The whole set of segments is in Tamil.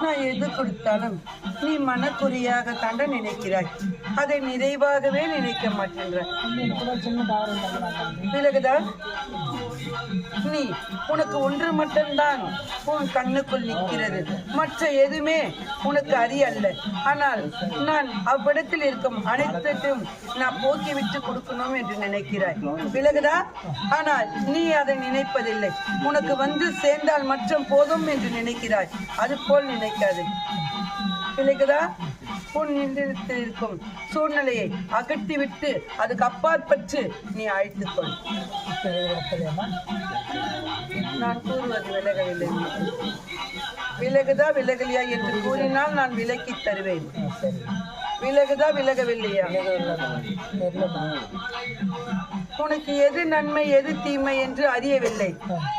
நான் எது கொடுத்தாலும் நீ மனக்குறியாக தாண்ட நினைக்கிறாய், அதை நிறைவாகவே நினைக்க மாட்டேன்ற. விலகுதா? நீ உனக்கு ஒன்று மட்டும்தான் உன் கண்ணுக்குள் நிற்கிறது, மற்ற எதுவுமே உனக்கு அறியல்ல. ஆனால் நான் அவ்விடத்தில் இருக்கும் அனைத்தையும் நான் போக்கிவிட்டு கொடுக்கணும் என்று நினைக்கிறாய். விலகுதா? ஆனால் நீ அதை நினைப்பதில்லை. உனக்கு வந்து சேர்ந்தால் மற்றும் போதும் என்று நினைக்கிறாய். அது போல் நினைக்காது. விலகுதா? உன் நிலையத்தில் இருக்கும் சூழ்நிலையை அகற்றிவிட்டு அதுக்கு அப்பாற்பட்டு நீ அழைத்துக்கொள். நான் கூறுவது விலகவில்லை. விலகுதா விலகலையா என்று கூறினால் நான் விலக்கி தருவேன். விலகுதா விலகவில்லையா? உனக்கு எது நன்மை எது தீமை என்று அறியவில்லை.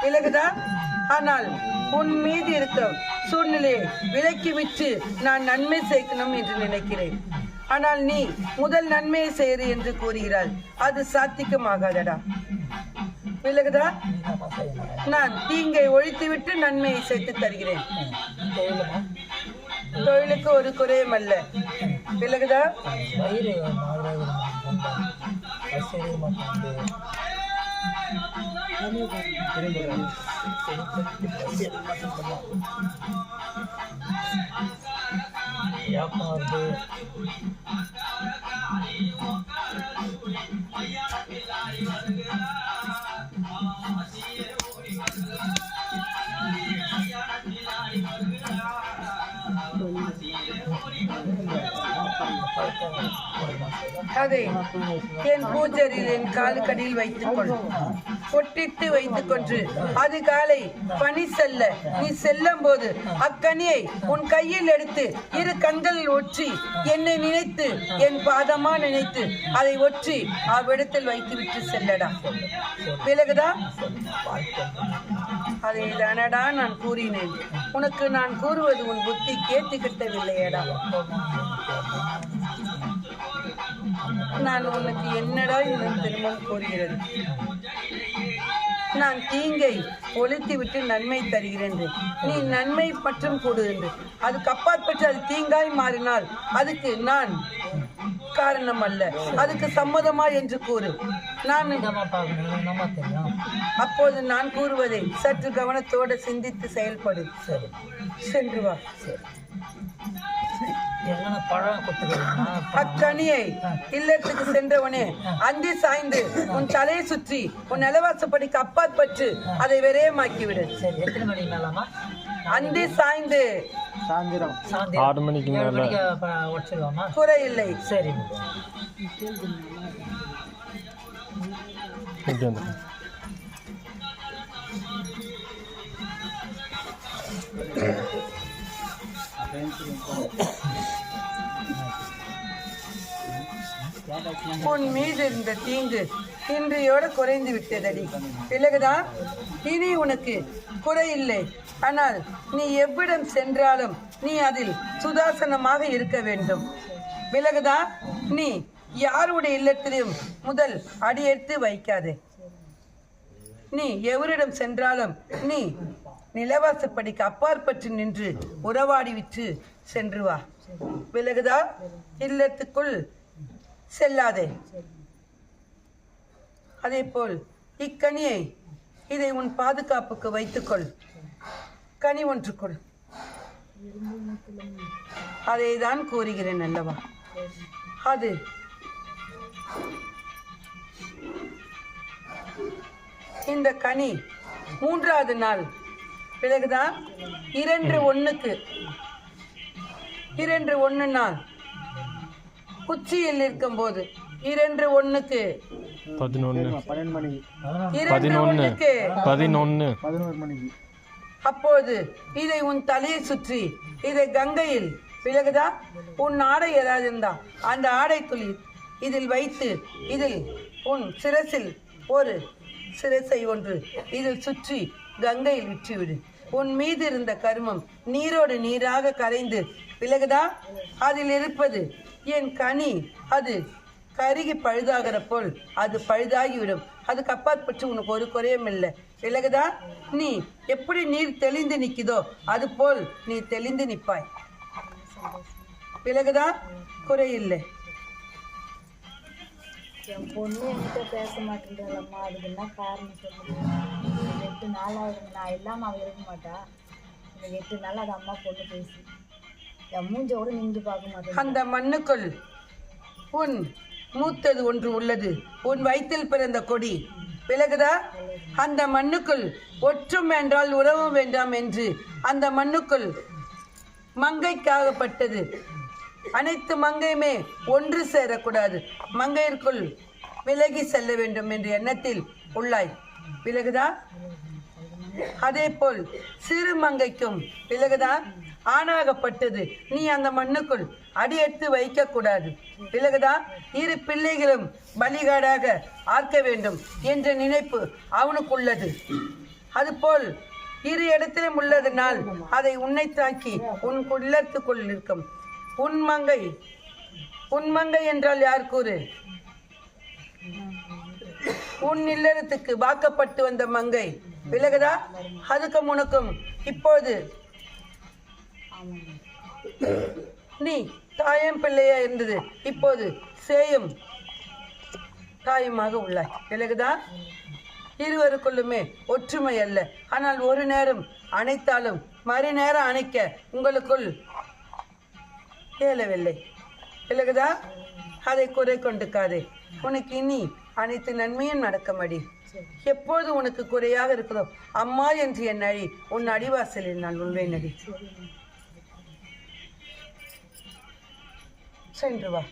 விலகுதா? ஆனால் உன் மீது இருக்க சூழ்நிலையை விலக்கி விட்டு நான் நன்மை சேர்க்கணும் என்று நினைக்கிறேன். ஆனால் நீ முதல் நன்மையை செய்று என்று கூறுகிறாள். அது சாத்தியமாகாதடா. விலகுதா? நான் தீங்கை ஒழித்துவிட்டு நன்மையை சேர்த்து தருகிறேன். தொழிலுக்கு ஒரு குறையும் அல்ல. விலகுதா? அதை என் பூஜரில் என் காலுக்கடியில் வைத்துக் கொள். பொட்டிட்டு வைத்துக் கொண்டு அதிகாலை பனி செல்ல நீ செல்லும் போது அக்கனியை உன் கையில் எடுத்து இரு கண்களில் ஒற்றி என்னை நினைத்து என் பாதமா நினைத்து அதை ஒற்றி அவ்விடத்தில் வைத்து விட்டு செல்லடா. விலகுதா? அதை தானடா நான் கூறினேன். உனக்கு நான் கூறுவது உன் புத்தி கேட்டுக்கிட்டவில்லையடா. நான் உனக்கு என்னடா இன்னும் திரும்பவும் கூறுகிறது. நான் தீங்கை ஒழித்து விட்டு நன்மை தருகிறேன். நீ நன்மை மற்றும் கூடுகின்ற அதுக்கு அப்பாற்பட்டு அது தீங்காய் மாறினால் அதுக்கு நான் காரணம் அல்ல. அதுக்கு சம்மதமா என்று கூறு. நான் அப்போது நான் கூறுவதை சற்று கவனத்தோடு சிந்தித்து செயல்படு. சென்று வா. அக்கனியை இல்லத்துக்கு சென்றவனே அந்தி சாய்ந்து உன் தலையை சுற்றி உன் நிலவாசப்படிக்கு அப்பாற்பட்டு அதை விரயமாக்கிவிடு. அந்தி சாய்ந்து 6 மணிக்கு மேல குறை இல்லை. சரி. உன் மீது இருந்த தீங்கு இன்றையோடு குறைந்து விட்டதடி. விலகுதா? இனி உனக்கு குறையில்லை. ஆனால் நீ எவ்விடம் சென்றாலும் நீ அதில் சுதாசனமாக இருக்க வேண்டும். விலகுதா? நீ யாருடைய இல்லத்திலும் முதல் அடியெடுத்து வைக்காதே. நீ எவரிடம் சென்றாலும் நீ நிலவாசப்படிக்கு அப்பாற்பட்டு நின்று உறவாடி விட்டு சென்று வா. விலகுதா? இல்லத்துக்குள் செல்லாதே. அதே போல் இக்கனியை இதை உன் பாதுகாப்புக்கு வைத்துக்கொள். கனி ஒன்று கொள். அதை தான் கூறுகிறேன் அல்லவா? அது இந்த கனி 3வது நாள். விலகுதா? 2-1 நாள் குச்சியில் இருக்கும் போது 2-1 11 அப்போது இதை உன் தலையை சுற்றி இதை கங்கையில். விலகுதா? உன் ஆடை ஏதாவது இருந்தா அந்த ஆடைக்குள் இதில் வைத்து இதில் உன் சிரசில் ஒரு சிரசை ஒன்று இதில் சுற்றி கங்கையில் விற்றுவிடு. உன் மீது இருந்த கர்மம் நீரோடு நீராக கரைந்து விலகுதா? அதில் இருப்பது என் கனி, அது கருகி பழுதாகிற போல் அது பழுதாகிவிடும். அதுக்கு அப்பாற்பட்டு உனக்கு ஒரு குறையும் இல்லை. விலகுதா? நீ எப்படி நீர் தெளிந்து நிற்குதோ அது போல் நீ தெளிந்து நிற்பாய். விலகுதா? குறையில்லை. என் பொண்ணு என்கிட்ட பேச மாட்டேங்கிறாளம்மா, அதுக்கு என்ன காரணம் சொல்லுங்க. 8 நாள் ஆகுது, நான் இல்லாமல் அவள் இருக்க மாட்டா. இந்த 8 நாள் அது அம்மா பொண்ணு பேசி என் மூஞ்ச கூட நின்று பார்க்க மாட்டேன். அந்த மண்ணுக்குள் உன் மூத்தது ஒன்று உள்ளது, உன் வயிற்றில் பிறந்த கொடி. விலகுதா? அந்த மண்ணுக்குள் ஒற்றும் என்றால் உறவும் வேண்டாம் என்று அந்த மண்ணுக்குள் மங்கைக்காகப்பட்டது. அனைத்து மங்கையுமே ஒன்று சேரக்கூடாது, மங்கையிற்குள் விலகி செல்ல வேண்டும் என்ற எண்ணத்தில் உள்ளாய். விலகுதா? அதே போல் சிறு மங்கைக்கும் விலகுதா? ஆணாகப்பட்டது. நீ அந்த மண்ணுக்குள் அடியெடுத்து வைக்க கூடாது. விலகுதா? 2 பிள்ளைகளும் பலிகாடாக ஆக்க வேண்டும் என்ற நினைப்பு அவனுக்குள்ளது. அதுபோல் 2 இடத்திலும் உள்ளதனால் அதை உன்னை தாக்கி உன் உள்ளத்துக்குள் இருக்கும். உன்மங்கை என்றால் யார் கூறு? உன் இல்லறத்துக்கு வாக்கப்பட்டு வந்த மங்கை. விலகுதா? அதுக்கும் உனக்கும் இப்போது நீ தாயம் பிள்ளையா இருந்தது, இப்போது சேயும் தாயுமாக உள்ளாய். விலகுதா? இருவருக்குள்ளுமே ஒற்றுமை அல்ல. ஆனால் ஒரு நேரம் அணைத்தாலும் மறுநேரம் அணைக்க உங்களுக்குள் இயலவில்லை. விலகுதா? அதை குறை கொண்டுக்காதே. உனக்கு இனி அனைத்து நன்மையும் நடக்கும்படி எப்போது உனக்கு குறையாக இருக்கிறதோ அம்மா என்று என் அழி, உன் அடிவாசலில் நான் உள்வேன் அடி. சென்று வா.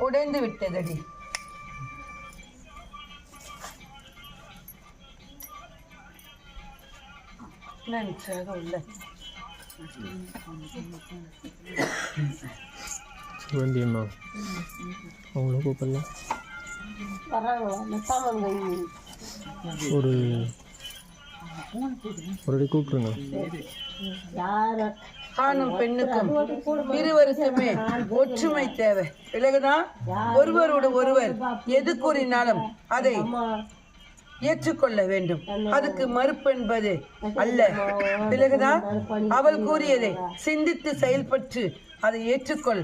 உடைந்து விட்டதடி. நன்றாக உள்ள சிவந்தியம்மா அவங்கள கூப்பிடலாம். ஒரு கூப்பிடுங்க. ஆணும் பெண்ணுக்கும் இருவருக்குமே ஒற்றுமை தேவை. விலகுதான்? ஒருவரோடு ஒருவர் எது கூறினாலும் அதை ஏற்றுக்கொள்ள வேண்டும். அதுக்கு மறுப்பு என்பது அல்ல. பிறகுதான் அவள் கூறியதை சிந்தித்து செயல்பட்டு அதை ஏற்றுக்கொள்.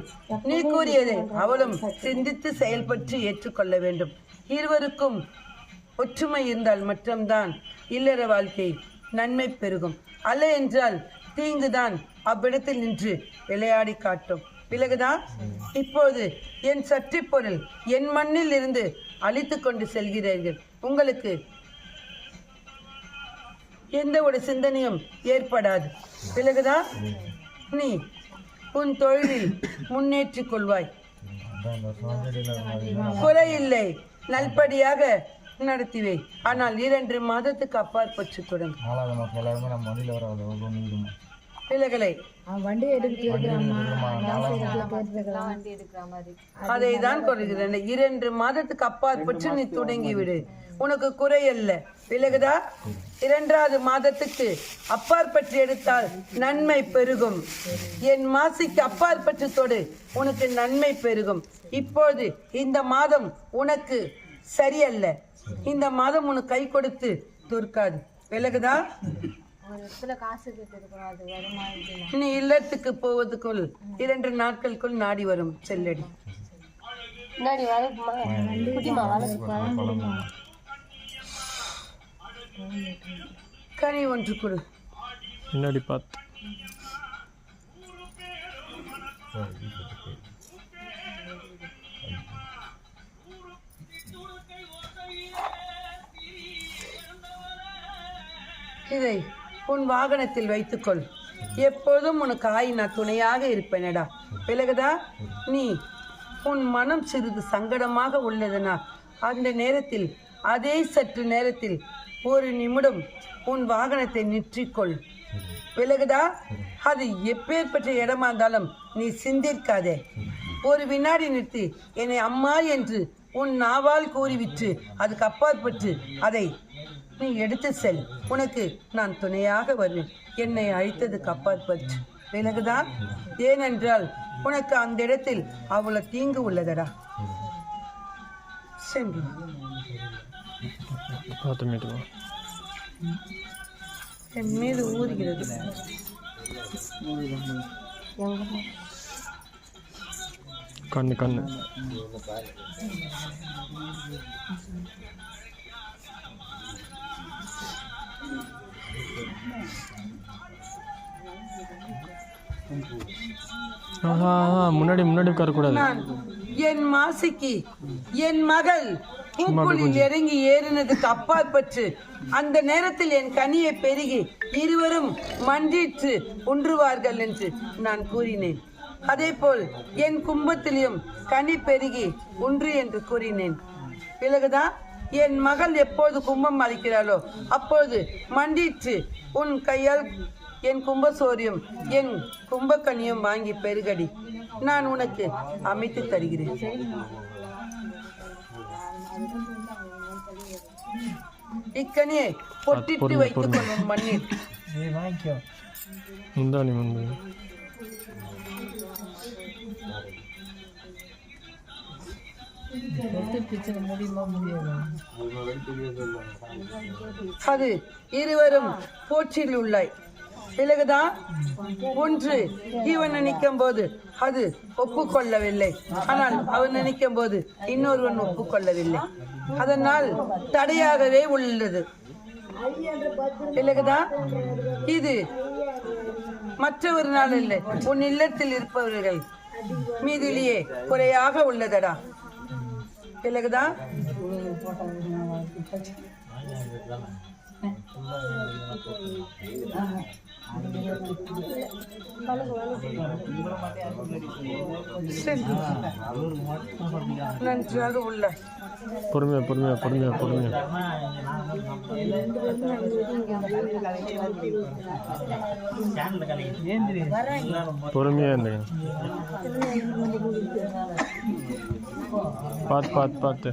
நீ கூறியதை அவளும் சிந்தித்து செயல்பட்டு ஏற்றுக்கொள்ள வேண்டும். இருவருக்கும் ஒற்றுமை இருந்தால் மட்டும்தான் இல்லற வாழ்க்கை நன்மை பெருகும். அல்ல என்றால் தீங்குதான் அவ்விடத்தில் நின்று விளையாடி காட்டும். பிறகுதான் இப்போது என் சற்றி பொருள் என் மண்ணில் இருந்து அழித்து கொண்டு செல்கிறீர்கள். உங்களுக்கு எந்த ஒரு சிந்தனையும் ஏற்படாது. பிறகுதான் நீ உன் தொழிலில் முன்னேற்றிக் கொள்வாய். குறையில்லை, நல்படியாக நடத்துவே. ஆனால் 2 மாதத்துக்கு அப்பாற்பட்டு தொடங்கும் பிள்ளைகளை அதை தான் கொள்கிறேன். 2 மாதத்துக்கு அப்பாற்பட்டு நீ தொடங்கி விடு. உனக்கு குறையல்ல. விலகுதா? 2வது மாதத்துக்கு அப்பாற்பட்டு எடுத்தால் நன்மை பெருகும். என் மாசிக்கு அப்பாற்பட்டு தொடு, உனக்கு நன்மை பெருகும். இப்போது இந்த மாதம் உனக்கு சரியல்ல. இந்த மாதம் உனக்கு கை கொடுத்து துர்க்காது. விலகுதா? நீ இல்லத்துக்கு போவதுக்குள் 2 நாட்களுக்குள் நாடி வரும். செல்லடி. கனி ஒன்று கொடு. முன்னாடி பார்த்து இதை உன் வாகனத்தில் வைத்துக்கொள். எப்போதும் உனக்கு நான் துணையாக இருப்பேனடா. விலகுதா? நீ உன் மனம் சிறிது சங்கடமாக உள்ளதுனா அந்த நேரத்தில் அதே சற்று நேரத்தில் 1 நிமிடம் உன் வாகனத்தை நிற்றிக்கொள். விலகுதா? அது எப்பேற்பட்ட இடமா இருந்தாலும் நீ சிந்திக்காதே. ஒரு வினாடி நிறுத்தி என்னை அம்மா என்று உன் நாவால் கூறிவிட்டு அதுக்கு அப்பாற்பட்டு அதை நீ எடுத்து செல். உனக்கு நான் துணையாக வருவேன். என்னை அழைத்ததுக்கு அப்பாற்பட்டு விலகுதான். ஏனென்றால் உனக்கு அந்த இடத்தில் அவ்வளவு தீங்கு உள்ளதடா. சென்று என் மீது ஊறுகிறது. கண்ணு கண்ணு முன்னாடி முன்னாடி உட்காரக்கூடாது. நான் என் மாசிக்கு என் மகள் பூக்குழில் இறங்கி ஏறினதுக்கு அப்பாற்பட்டு அந்த நேரத்தில் என் கனியை பெருகி இருவரும் மன்றிட்டு உன்றுவார்கள் என்று நான் கூறினேன். அதே போல் என் கும்பத்திலும் கனி பெருகி உன்று என்று கூறினேன். பிறகுதான் என் மகள் எப்போது கும்பம் அளிக்கிறாளோ அப்போது மண்டிட்டு உன் கையால் என் கும்பசோரியும் என் கும்பக்கனியும் வாங்கி பெருகடி, நான் உனக்கு அமைத்து தருகிறேன். இக்கனியை பொட்டிட்டு வைத்துக் கொள்ளும் மண்ணில் முந்தானி முந்தானி அது இருவரும் போற்றில் உள்ளாய். பிறகுதான் ஒன்று இவன் நினைக்கும் போது அது ஒப்புக்கொள்ளவில்லை, ஆனால் அவன் நினைக்கும் போது இன்னொருவன் ஒப்புக்கொள்ளவில்லை. அதனால் தடையாகவே உள்ளது. பிறகுதான் இது மற்றொரு நாள் இல்லை, உன் இல்லத்தில் இருப்பவர்கள் மீதிலேயே குறையாக உள்ளதடா. பிறகுதான் நன்றாக உள்ளாய். பொறுமையா பொறுமையா பொறுமையா பொறுமையா பொறுமையா இருந்தீங்க. பார்த்து பார்த்து பார்த்து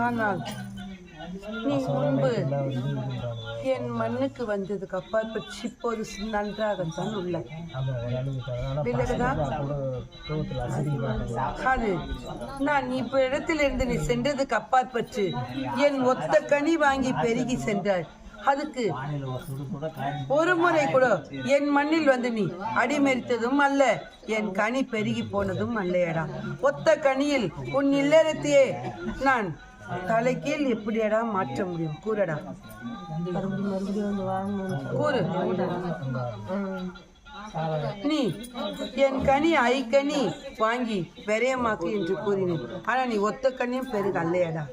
ஆனால் நீ முன்பு என் மண்ணுக்கு வந்ததுக்கு அப்பாற்பட்டு இப்போது நன்றாகத்தான் உள்ள. அது நான் இப்ப இடத்திலிருந்து நீ சென்றதுக்கு அப்பாற்பட்டு என் ஒத்த கனி வாங்கி பெருகி சென்றாய். அதுக்கு ஒரு முறை கூட என் மண்ணில் வந்து நீ அடிமெரித்ததும் அல்ல, என் கனி பெருகி போனதும் அல்லையடா. ஒத்த கனியில் உன் இல்லறத்தையே நான் தலைக்கீழ் எப்படியடா மாற்ற முடியும்? கூறடா, கூறு. நீ என் கனி ஐக்கனி வாங்கி விரயமாக்கு என்று கூறினேன், ஆனா நீ ஒத்த கனியும் பெருக அல்லையடா.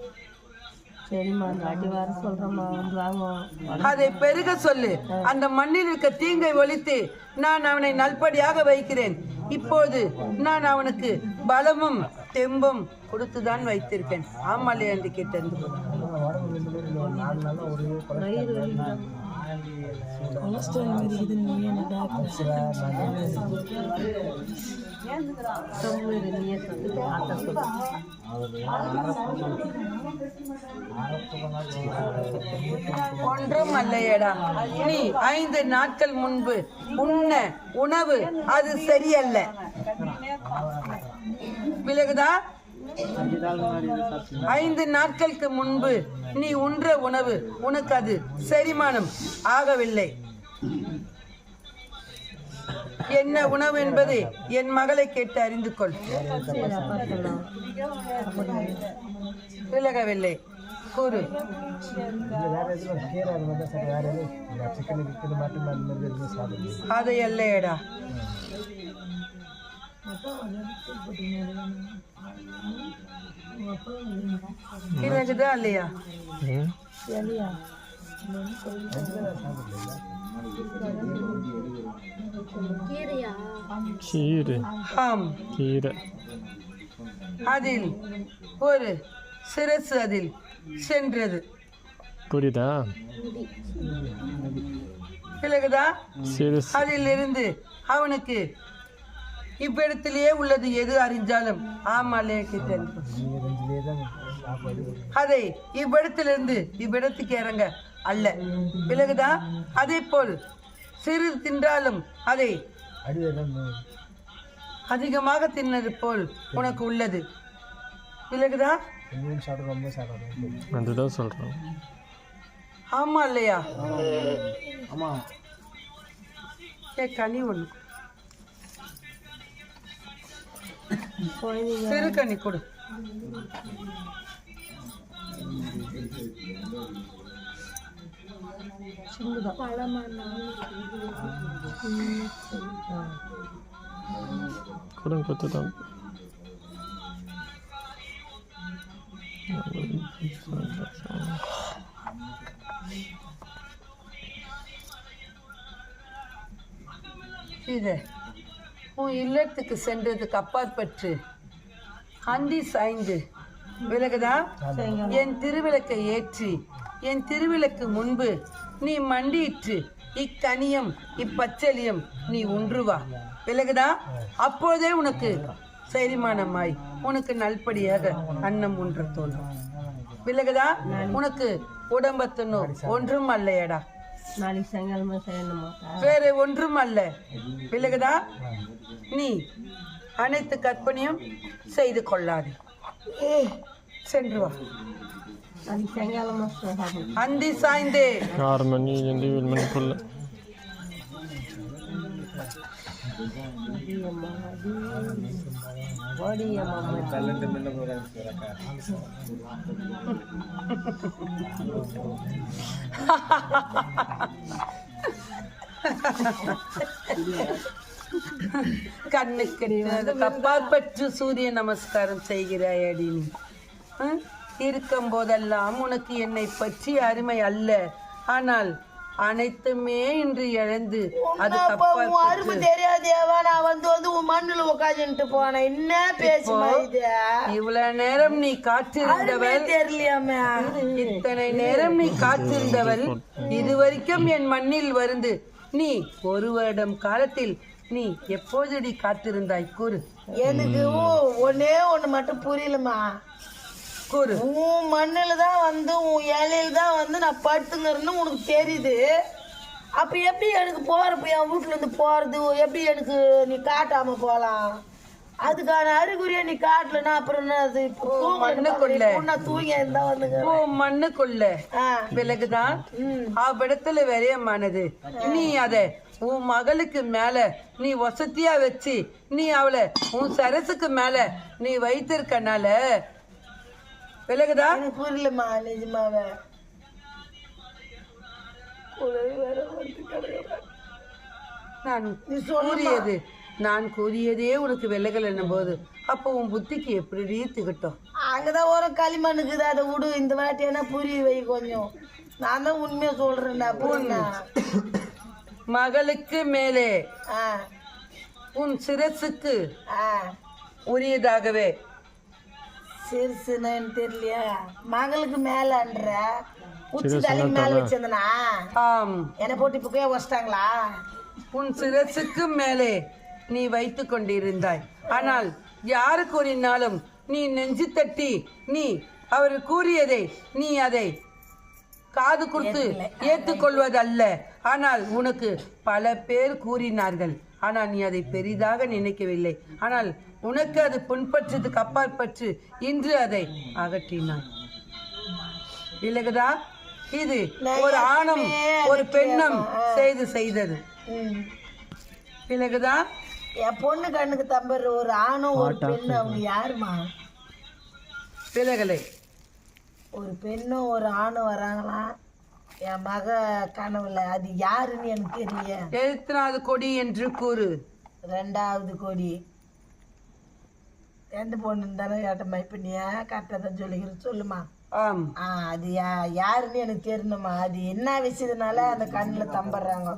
அதை பெருக சொல்லு. அந்த மண்ணில் இருக்க தீங்கை ஒழித்து நான் அவனை நல்படியாக வைக்கிறேன். இப்போது நான் அவனுக்கு பலமும் தெம்பும் கொடுத்துதான் வைத்திருக்கேன். ஆமாலே என்று கேட்டேன். ஒன்றும் அல்லையடா, நீ 5 நாட்கள் முன்பு உண்ண உணவு அது சரியல்ல. விலகுதா? 5 நாட்களுக்கு முன்பு நீ உண்ற உணவு உனக்கு அது செரிமானம் ஆகவில்லை. என்ன உணவு என்பதை என் மகளை கேட்டு அறிந்து கொள். விலகவில்லை, கூறு. அதை அல்லையடா. இருக்குதா இல்லையா? கீரை. ஆம், கீரை. அதில் ஒரு சிரசு அதில் சென்றது. புரியுதா? விலகுதா? சிரஸ் அதில் இருந்து அவனுக்கு இவ்விடத்திலேயே உள்ளது எது அறிஞ்சாலும் ஆமாலே அதை இவ்விடத்திலிருந்து இவ்விடத்துக்கு இறங்க அல்ல. விலகுதா? அதே போல் சிறிது தின்றாலும் அதை அதிகமாக தின்னது போல் உனக்கு உள்ளது. விலகுதா? அதுதான் சொல்கிறேன். ஆமா இல்லையா? கனி ஒண்ணு சிறு கனி கொடு. கொடுங்க கொத்துதான். இது உன் இல்லத்துக்கு சென்றதுக்கு அப்பாற்பட்டு அந்தி சாய்ந்து விலகுதா? என் திருவிளக்கை ஏற்றி என் திருவிளக்கு முன்பு நீ மண்டியிற்று இக்கனியம் இப்பச்சலியம் நீ உன்றுவா. விலகுதா? அப்போதே உனக்கு செரிமானமாய் உனக்கு நல்படியாக அன்னம் உன்ற தோன்றும். விலகுதா? உனக்கு உடம்பத்துனோ ஒன்றும் அல்லையடா, வேற ஒன்றும் அல்ல. விலகுதா? நீ அனைத்து கற்பனையும் செய்து கொள்ளாது. சென்று வா. அந்தி சாய்ந்தே 6 மணிலேருந்து 7 மணிக்குள்ள கண்ணுக்கு அப்பாற்பட்டு சூரிய நமஸ்காரம் செய்கிறாய் அடி. நீ இருக்கும் போதெல்லாம் உனக்கு என்னை பற்றி அருமை அல்ல, ஆனால் அனைத்துமே இன்று இழந்து அது அருமை தெரியாதேவா? நான் வந்து உன் மண்ணுல உட்காந்துட்டு போனேன். என்ன பேசுமா இது? இவ்வளவு நேரம் நீ காத்திருந்தவள் தெரியலையாமே. இத்தனை நேரம் நீ காத்திருந்தவள் இதுவரைக்கும் என் மண்ணில் வந்து நீ 1 வருடம் காலத்தில் நீ எப்போதடி காத்திருந்தாய் கூறு. எனக்கு ஒன்னே ஒண்ணு மட்டும் புரியலமா. கூறு. உன் மண்ணுல தான் வந்து உன் இலையில தான் வந்து நான் படுத்துங்கிறன்னு உனக்கு தெரியுது. அப்ப எப்படி எனக்கு போறப்ப என் வீட்டுல இருந்து போறது எப்படி எனக்கு நீ காட்டாம போலாம்? அதுக்கான அறிகுறியா நீ காட்டலன்னா அப்புறம் என்ன? அது மண்ணுக்குள்ள நான் தூங்கி இருந்தா வந்துங்க மண்ணுக்குள்ள விலகுதான் அவ்விடத்துல விரயமானது. நீ அதை உன் மகளுக்கு மேல நீ வசதியா வச்சு நீ அவளை உன் சரசுக்கு மேல நீ வைத்திருக்கனால விலகுதா? எனக்கு புரியலமா நிஜமாவே. நான் கூறியதே உனக்கு விலகல் என்ன போது அப்போ உன் புத்திக்கு எப்படி திகட்டும்? அங்கதான் ஒரு களிமண்ணுக்குது, அதை விடு. இந்த வாட்டி என்ன புரிய வை கொஞ்சம். நான் தான் உண்மையா சொல்றேன்டா. மகளுக்கு மேலே உன் சிரசுக்கு உரியதாகவே. சிறுசுன்னு தெரியலையா? மகளுக்கு மேலன்ற உச்சி தலைக்கு மேல வச்சிருந்தனா என்ன போட்டு இப்ப வச்சிட்டாங்களா? உன் சிரசுக்கு மேலே நீ வைத்து கொண்டிருந்தாய். ஆனால் யாரு கூறினாலும் நீ நெஞ்சு தட்டி நீ அவர் கூறியதை நீ அதை காது கொடுத்து ஏற்றுக்கொள்வதல்ல. ஆனால் உனக்கு பல பேர் கூறினார்கள், ஆனால் நீ அதை பெரிதாக நினைக்கவில்லை. ஆனால் உனக்கு அது புண்பற்றதுக்கு அப்பாற்பட்டு இன்று அதை அகற்றினாய். விலகுதா? இது ஒரு ஆணும் ஒரு பெண்ணும் செய்தது. விலகுதா? என் பொண்ணு கண்ணுக்கு தம்பர் ஒரு ஆணும் ஒரு பெண்ணு. அவங்க யாருமா? விலகலை. ஒரு பெண்ணும் ஒரு ஆணும் வராங்களாம் என் மக கனவுல. அது யாருன்னு எனக்கு தெரியல. எத்தனாவது கொடி என்று கூறு. 2வது கொடி. 2 பொண்ணு தானே கேட்டம்மா. இப்ப நீ கரெக்டா தான் சொல்லிக்கிற சொல்லுமா. அது யாருன்னு எனக்கு தெரியணுமா. அது என்ன விஷயத்தினால அந்த கண்ணுல தம்பறாங்க?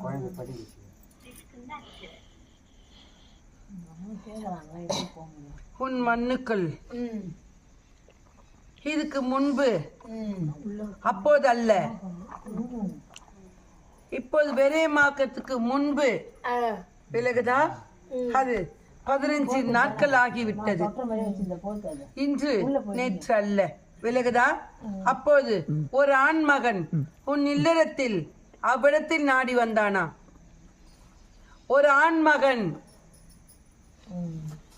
உன் மண்ணுக்குள் இதுக்கு முன்பு அப்போது அல்ல, இப்போது விரயமாக்கத்துக்கு முன்பு. விலகுதா? அது 15 நாட்கள் ஆகிவிட்டது. இன்று நேற்று அல்ல. விலகுதா? அப்போது ஒரு ஆண் மகன் உன் இல்லறத்தில் அவ்விடத்தில் நாடி வந்தானா? ஒரு ஆண் மகன்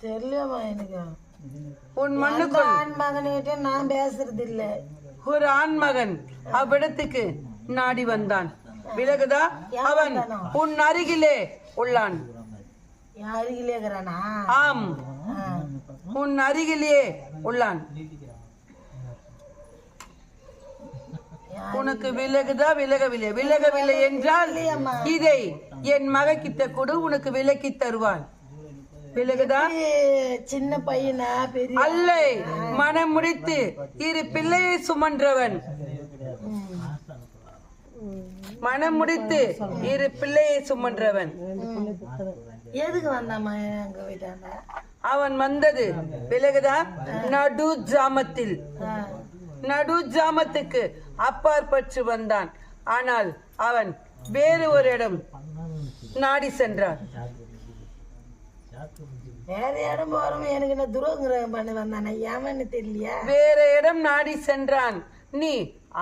தெரியலமா எனக்கு. உன் மண்ணுக்குள் ஆண் மகன்கிட்ட நான் பேசுறது இல்ல. ஒரு ஆண் மகன் அவ்விடத்துக்கு நாடி வந்தான். விலகுதா? அவன் உன் அருகிலே உள்ளான். என் அருகிலே இருக்கிறானா? ஆம், உன் அருகிலேயே உள்ளான். உனக்கு விலகுதா? விலகவில்லை. விலகவில்லை என்றால் இதை என் மகக்கிட்ட கொடு, உனக்கு விலக்கி தருவான். விலகுதா? சின்ன பையனா பெரிய அல்ல, மனம் முடித்து 2 பிள்ளையை சுமன்றவன். மனம் முடித்து 2 பிள்ளையை சுமன்றவன். எதுக்கு வந்தாமா எங்க வீட்டாண்ட? அவன் வந்தது விலகுதா? நடு ஜாமத்தில், நடு ஜாமத்துக்கு அப்பாற்பட்டு வந்தான். ஆனால் அவன் வேறு ஒரு இடம் நாடி சென்றான். வேற இடம் போறோம். எனக்கு என்ன துரோகம் பண்ண வந்தானே ஏமான்னு தெரியலையா? வேற இடம் நாடி சென்றான். நீ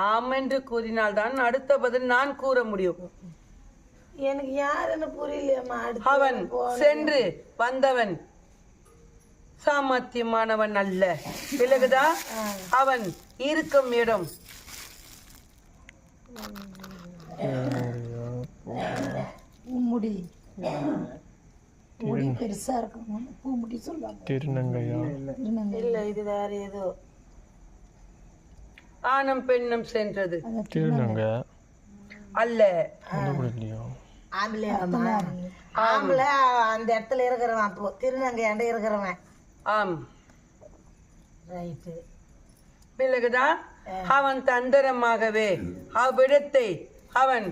ஆம் என்று கூறினால்தான் அடுத்த பதில் நான் கூற முடியும். எனக்கு யாருன்னு புரியலையம்மா. அவன் சென்று வந்தவன் சாமர்த்தியமானவன் அல்ல. விலகுதா? அவன் இருக்கும் இடம் முடி முடி பெருசா இருக்கும். பூ முடி சொல்லுவாங்க. திருநங்கையா? இல்ல, இது வேற ஏதோ. ஆணும் பெண்ணும் சென்றது திருநங்கை அல்ல. இல்லையா? ஆம்பளையாமா? ஆம்பளை அந்த இடத்துல இருக்கிறவன். அப்போ திருநங்கை அண்ட இருக்கிறவன். ஆம், ரைட்டு. விலகுதா? அவன் தந்திரமாகவே அவ்விடத்தை அவன்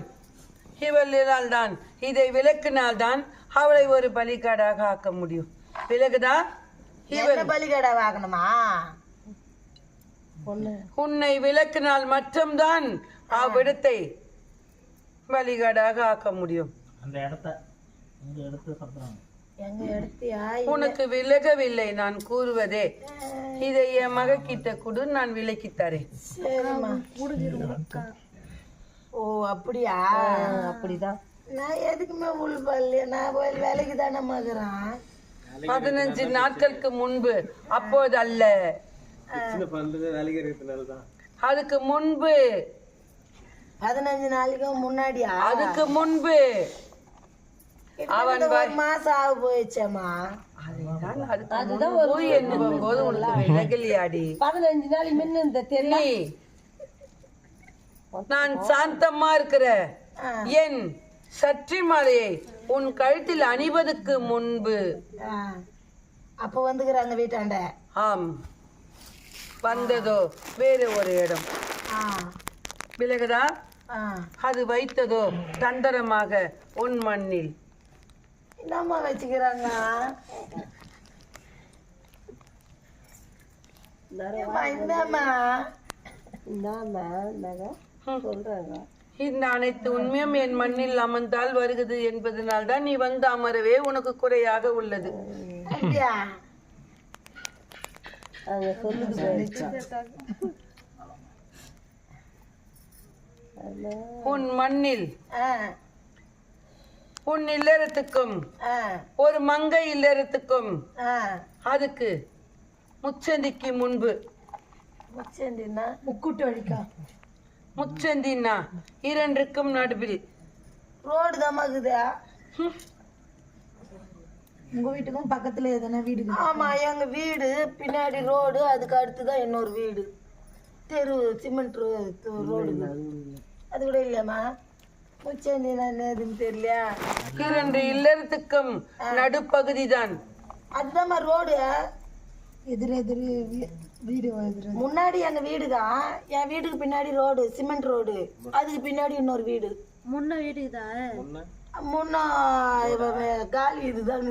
இவளால்தான், இதை விளக்கினால்தான் அவளை ஒரு பலிகாடாக ஆக்க முடியும். விலகுதா? என்ன பலிகடா வாங்கணுமா? உன்னை விளக்கினால் மட்டும்தான் அவ்விடத்தை பலிகாடாக ஆக்க முடியும். எங்க எடுத்தியா? உனக்கு விலகவில்லை நான் கூறுவதே. இதை என் மகக்கிட்ட கொடு, நான் விலக்கி தரேன். சரிம்மா. ஓ அப்படியா? அப்படிதான். நான் எதுக்குமே உள்பல்லையா? நான் போய் வேலைக்கு தானே மதுறான். 15 நாட்களுக்கு முன்பு. அப்போது அல்ல, அதுக்கு முன்பு. 15 நாளைக்கு முன்னாடியா? அதுக்கு முன்பு. அவன் 1 மாசம் ஆக போயிச்சேம்மா. அதுதான் என்னும் போது உனக்கு விலகலியாடி. 15 நாள் முன்ன இந்த நீ நான் சாந்தமா இருக்கிற என் சற்றி மாலையை உன் கழுத்தில் அணிவதற்கு முன்பு. அப்ப வந்துக்கிறாங்க வீட்டாண்ட. ஆம், வந்ததோ வேறு ஒரு இடம். விலகுதா? அது வைத்ததோ தந்திரமாக உன் மண்ணில். என்னம்மா வச்சுக்கிறாங்க? சொல்றாங்க. இந்த அனைத்து உண்மையும் என் மண்ணில் அமர்ந்தால் வருகிறது என்பதனால் தான் நீ வந்து அமரவே உனக்கு குறையாக உள்ளது. உன் மண்ணில் உன் இல்லறத்துக்கும் ஒரு மங்கை இல்லறத்துக்கும் அதுக்கு முச்சந்திக்கு முன்பு. முச்சந்தின்னா முக்கூட்டு வழிக்கா? முச்சந்தின்னா 2க்கும் நடுவில் ரோடு தான் இருக்குதா? உங்க வீட்டுக்கும் பக்கத்துல எதனா வீடு? ஆமா, எங்க வீடு பின்னாடி ரோடு, அதுக்கு அடுத்துதான் இன்னொரு வீடு. தெரு சிமெண்ட் ரோடு. அது கூட இல்லையாம்மா? முச்சந்தினா என்னதுன்னு தெரியலையா? 2 இல்லறத்துக்கும் நடுப்பகுதி தான். அதுதான்மா ரோடு. எதிர் வீடு முன்னாடி எங்க வீடு தான். என் வீட்டுக்கு பின்னாடி ரோடு, சிமெண்ட் ரோடு. அதுக்கு பின்னாடி இன்னொரு வீடு. முன்ன வீடு தான். முன்ன காலி இதுதான்.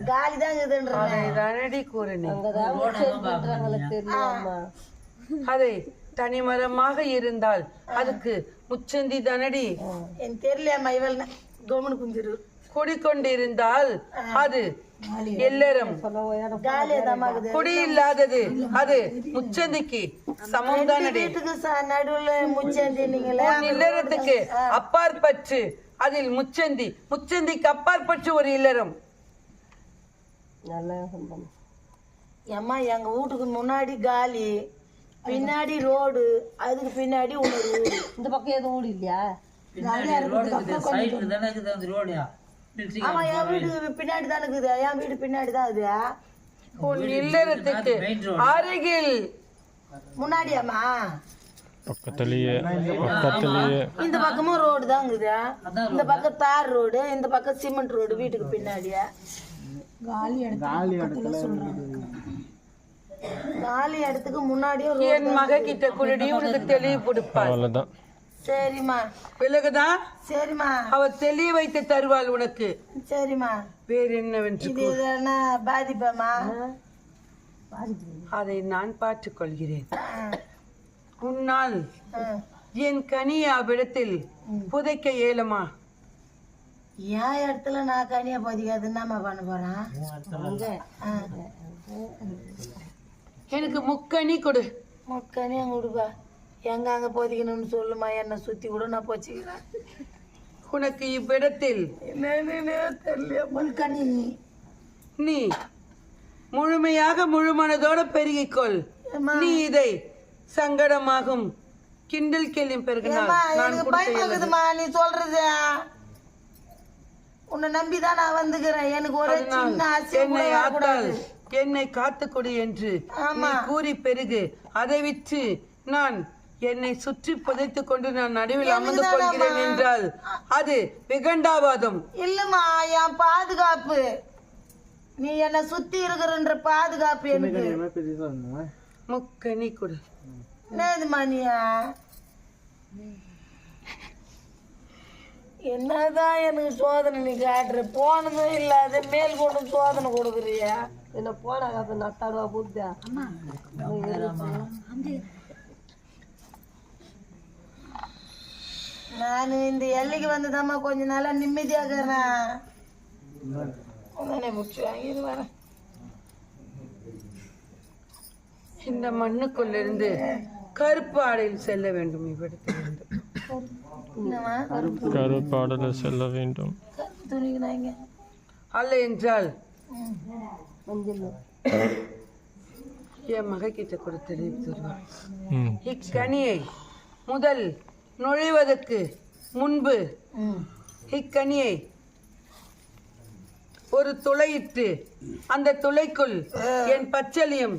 காலி தான் இருக்குதுன்ற அதை தானடி கூறினேன். அதை தனிமரமாக இருந்தால் அதுக்கு முச்சந்தி தானடி. எனக்கு தெரியலையாம்மா இவள் கோமனு குஞ்சிரு குடிக்கொண்டிருந்தால் அது எல்லரும் காலியதாமாகுது. குடி இல்லாதது அது முச்சந்திக்கு சமம் தானடி. வீட்டுக்கு நடுவுல முச்சந்தி நீங்களே உன் இல்லறத்துக்கு அப்பாற்பட்டு அதில் முச்சந்தி, முச்சந்திக்கு அப்பாற்பட்டு ஒரு இல்லறம். ஏம்மா எங்க வீட்டுக்கு முன்னாடி காலி, பின்னாடி ரோடு, அதுக்கு பின்னாடி இன்னொரு ஊரு. இந்த பக்கம் எதுவும் ஊடு இல்லையா? ஆமா என் வீட்டுக்கு பின்னாடி தான் இருக்குது. என் வீடு பின்னாடி தான் இது. உன் இல்லறத்துக்கு அருகில் முன்னாடியாம்மா பக்கத்துலயே இந்த பக்கமும் ரோடு தான் இருக்குது. இந்த பக்கம் தார் ரோடு, இந்த பக்கம் சிமெண்ட் ரோடு வீட்டுக்கு பின்னாடியே. காலி இடத்துக்கு முன்னாடியே ரோடு. என் மக கிட்ட குருடி உனக்கு தெளிவு கொடுப்பாள். அவ்வளவுதான். சரிம்மா விலகுதான் சரிம்மா அவ தெளிய வைத்து தருவாள் உனக்கு. சரிம்மா. வேறு என்னவென்று இது என்ன பாதிப்பாம்மா? அதை நான் பார்த்துக் கொள்கிறேன். உன்னால் என் கனியை அவ்விடத்தில் புதைக்க இயலுமா? என் இடத்துல நான் கனியா பதிக்காது என்னம்மா பண்ண போறேன்? எனக்கு முக்கனி கொடு. முக்கனியா கொடுப்பா. எங்க அங்க போதிக்கணும்னு சொல்லுமா, என்ன சுத்தி கூட நான் போச்சுக்கிறேன். உனக்கு இவ்விடத்தில் முல்கனி நீ முழுமையாக முழுமனதோட பெருகிக்கொள். நீ இதை சங்கடமாகும் கிண்டல் கேள்வியும் பெருகினால் நான் எனக்கு பயமாக்குதுமா நீ சொல்றது. உன்னை நம்பிதான் நான் வந்துக்கிறேன். எனக்கு ஒரு சின்ன ஆசை என்னை ஆத்தால் என்னை காத்துக்கொடு என்று நீ கூறி பெருகு. அதை விற்று நான் என்னை சுற்றி புதைத்துக் கொண்டு நான் நடுவில் அமர்ந்து கொள்கிறேன் என்றால் அது விகண்டாவாதம். இல்லம்மா என் பாதுகாப்பு. நீ என்ன சுத்தி இருக்கிறன்ற பாதுகாப்பு எனக்கு. முக்கனி கொடு. என்னதுமா நீயா? என்னதான் எனக்கு சோதனை நீ காட்டுற? போனதும் இல்லாத மேல் கொண்டு சோதனை கொடுக்குறியா? என்ன போனாங்க நட்டாடுவா புத்தா. நான் இந்த எல்லைக்கு வந்ததாம்மா கொஞ்ச நாளா நிம்மதியாகிறேன். வாங்கிட்டு வரேன். இந்த மண்ணுக்குள்ளிருந்து கருப்பு ஆடையில் செல்ல வேண்டும். இவ்விடத்திலிருந்து என்னம்மா கருப்பு ஆடையில் செல்ல வேண்டும். துணிக்குனாங்க அல்ல என்றால் என் மக கிட்ட கூட தெரிவித்துருவாள். இக்கனியை முதல் நுழைவதற்கு முன்பு இக்கனியை ஒரு துளையிட்டு அந்த துளைக்குள் என் பச்சளையும்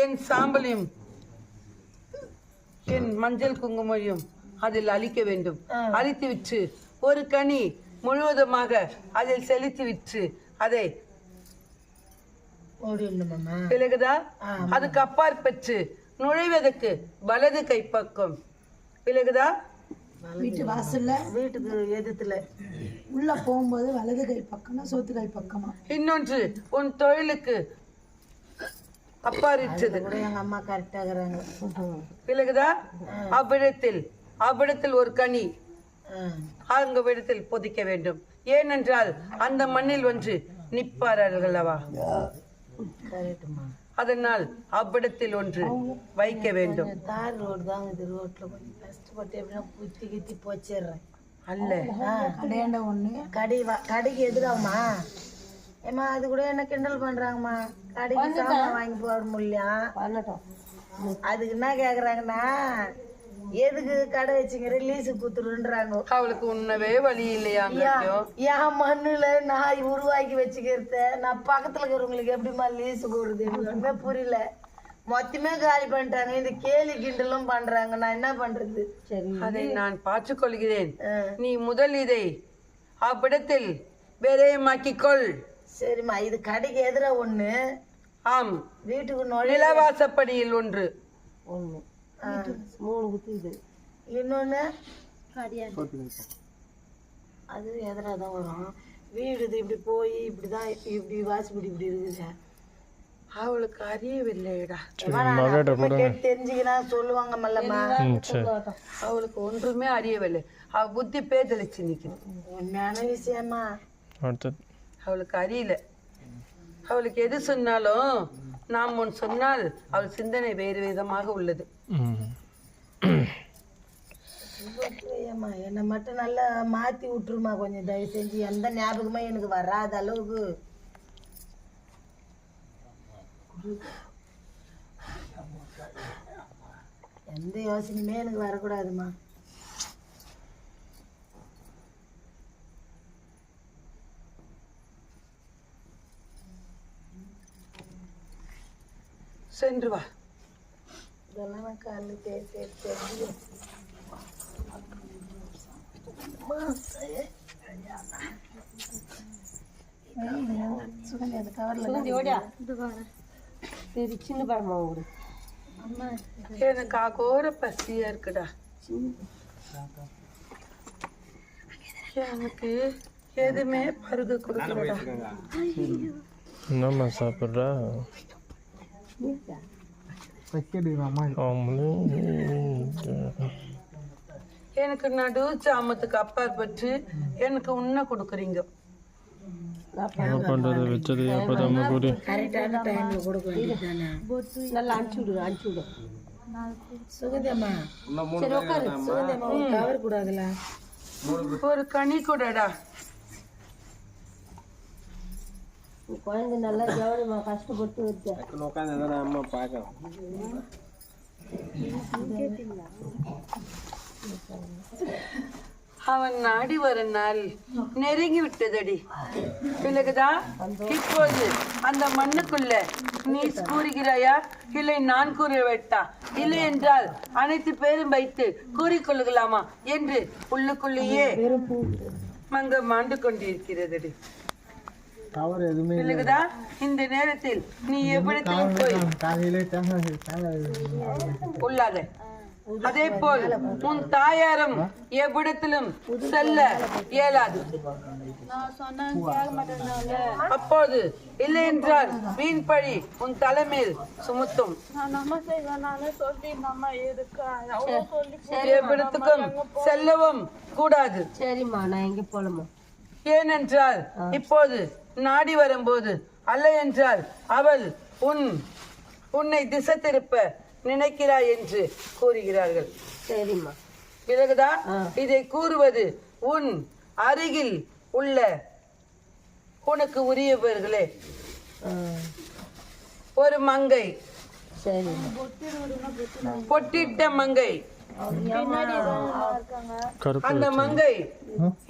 என் சாம்பலையும் என் மஞ்சள் குங்குமையும் அதில் அழிக்க வேண்டும். அழித்து விட்டு ஒரு கனி முழுவதுமாக அதில் செலுத்தி விட்டு அதை விலகுதா. அதுக்கு அப்பாற்பட்டு நுழைவதற்கு வலது கை பக்கம் விலகுதா. வீட்டு வாசல்ல வீட்டுக்கு எதிர்த்துல உள்ள போகும்போது வலது கை பக்கமா சோத்து கை பக்கமா? இன்னொன்று உன் தொழிலுக்கு அப்பாறிச்சது கூட எங்க அம்மா கரெக்டா இருக்கிறாங்க. விலகுதா. அவ்விடத்தில் ஒரு கனி அங்க விடத்தில் பொதிக்க வேண்டும். ஏனென்றால் அந்த மண்ணில் ஒன்று நிற்பார்கள் அல்லவா. அதனால் அவ்விடத்தில் ஒன்று வைக்க வேண்டும். தார் ரோடு தான் இது. ரோட்ல கொஞ்சம் கஷ்டப்பட்டு எப்படின்னா குத்தி கித்தி போச்சிடுறேன். அல்ல கடையாண்ட ஒண்ணு கடைக்கு எதிராமா ஏமா அது கூட என்ன கிண்டல் பண்றாங்கம்மா. கடைக்கு சாமான் வாங்கி போட முடியல. அதுக்கு என்ன கேக்குறாங்கன்னா எதுக்கு கடை வச்சுக்கிற லீஸு குத்துருன்றாங்க. அவளுக்கு உண்ணவே வழி இல்லையா? என் மண்ணுல நான் உருவாக்கி வச்சுக்கிறத நான் பக்கத்துல இருக்கிறவங்களுக்கு எப்படிமா லீஸு கொடுது ஒண்ணுமே புரியல. மொத்தமே காலி பண்ணிட்டாங்க. இந்த கேலி கிண்டலும் பண்றாங்க. நான் என்ன பண்றது? அதை நான் பார்த்துக் கொள்கிறேன். நீ முதல் இதை அவ்விடத்தில் விரயமாக்கிக்கொள். சரிம்மா. இது கடைக்கு எதிர ஒண்ணு. ஆம். வீட்டுக்கு நிலவாசப்படியில் ஒன்று. இன்னொன்னு அது எதிராதான் வரும். வீடு இது இப்படி போய் இப்படிதான் இப்படி வாசிப்படி இப்படி இருக்குது. அவளுக்கு அறியவில்லைடா. கேட்டு தெரிஞ்சுக்கினா சொல்லுவாங்க மல்லம்மா. அவளுக்கு ஒன்றுமே அறியவில்லை. அவ புத்தி பேதலிச்சு நிக்குது. உண்மையான விஷயமா அவளுக்கு அறியல. அவளுக்கு எது சொன்னாலும் நாம் ஒன்று சொன்னால் அவள் சிந்தனை வேறு விதமாக உள்ளது. ஏம்மா என்னை மட்டும் நல்லா மாற்றி விட்டுருமா கொஞ்சம் தயவு செஞ்சு. எந்த ஞாபகமே எனக்கு வராத அளவுக்கு. எந்த யோசனையுமே எனக்கு வரக்கூடாதுமா. சென்று வா. இதெல்லாம் நான் காலையில் தெரிஞ்சு எனக்கு அகோர பசியா இருக்குடா. எனக்கு எதுவுமே பருக கொடுக்கலடா. என்னம்மா சாப்பிட்றா? எனக்கு நடு சாமத்துக்கு அப்பாற்பட்டு எனக்கு உண்ண கொடுக்குறீங்க. என்ன பண்றது? வச்சது எப்போதாம்மா கூடி கரெக்டான டைம்ல கொடுக்க வேண்டியதானே. நல்லா அனுப்பிச்சு விடு. சுகந்தியம்மா சுகந்தியம்மா ஒரு கவர் கூடாதுல. ஒரு கனி கூடடா. குழந்தை நல்லா ஜவனிமா கஷ்டப்பட்டு வச்சேன். அம்மா பார்க்கலாம். அவன் நாடி வர நாள் நெருங்கி விட்டதடி. பிறகுதா இப்போது அந்த மண்ணுக்குள்ள நீ கூறுகிறாயா, இல்லை நான் கூற வேட்டா, இல்லை என்றால் அனைத்து பேரும் வைத்து கூறிக்கொள்ளுகலாமா என்று உள்ளுக்குள்ளேயே மங்க மாண்டு கொண்டிருக்கிறதடி. பிறகுதா இந்த நேரத்தில் நீ எவ்விடத்திலும் போய் உள்ளாத. அதே போல் உன் தாயாரும் எவ்விடத்திலும் செல்ல இயலாது. அப்போது இல்லை என்றால் வீண் பழி உன் தலைமையில் சுமத்தும். எவ்விடத்துக்கும் செல்லவும் கூடாது. சரிம்மா, நான் எங்க போலமா? ஏனென்றால் இப்போது நாடி வரும்போது அல்ல என்றால் அவள் உன்னை திசை திருப்ப நினைக்கிறாய் என்று கூறுகிறார்கள். சரிம்மா. பிறகுதான் இதை கூறுவது உன் அருகில் உள்ள உனக்கு உரியவர்களே. ஒரு மங்கை, பொட்டிட்ட மங்கை, அந்த மங்கை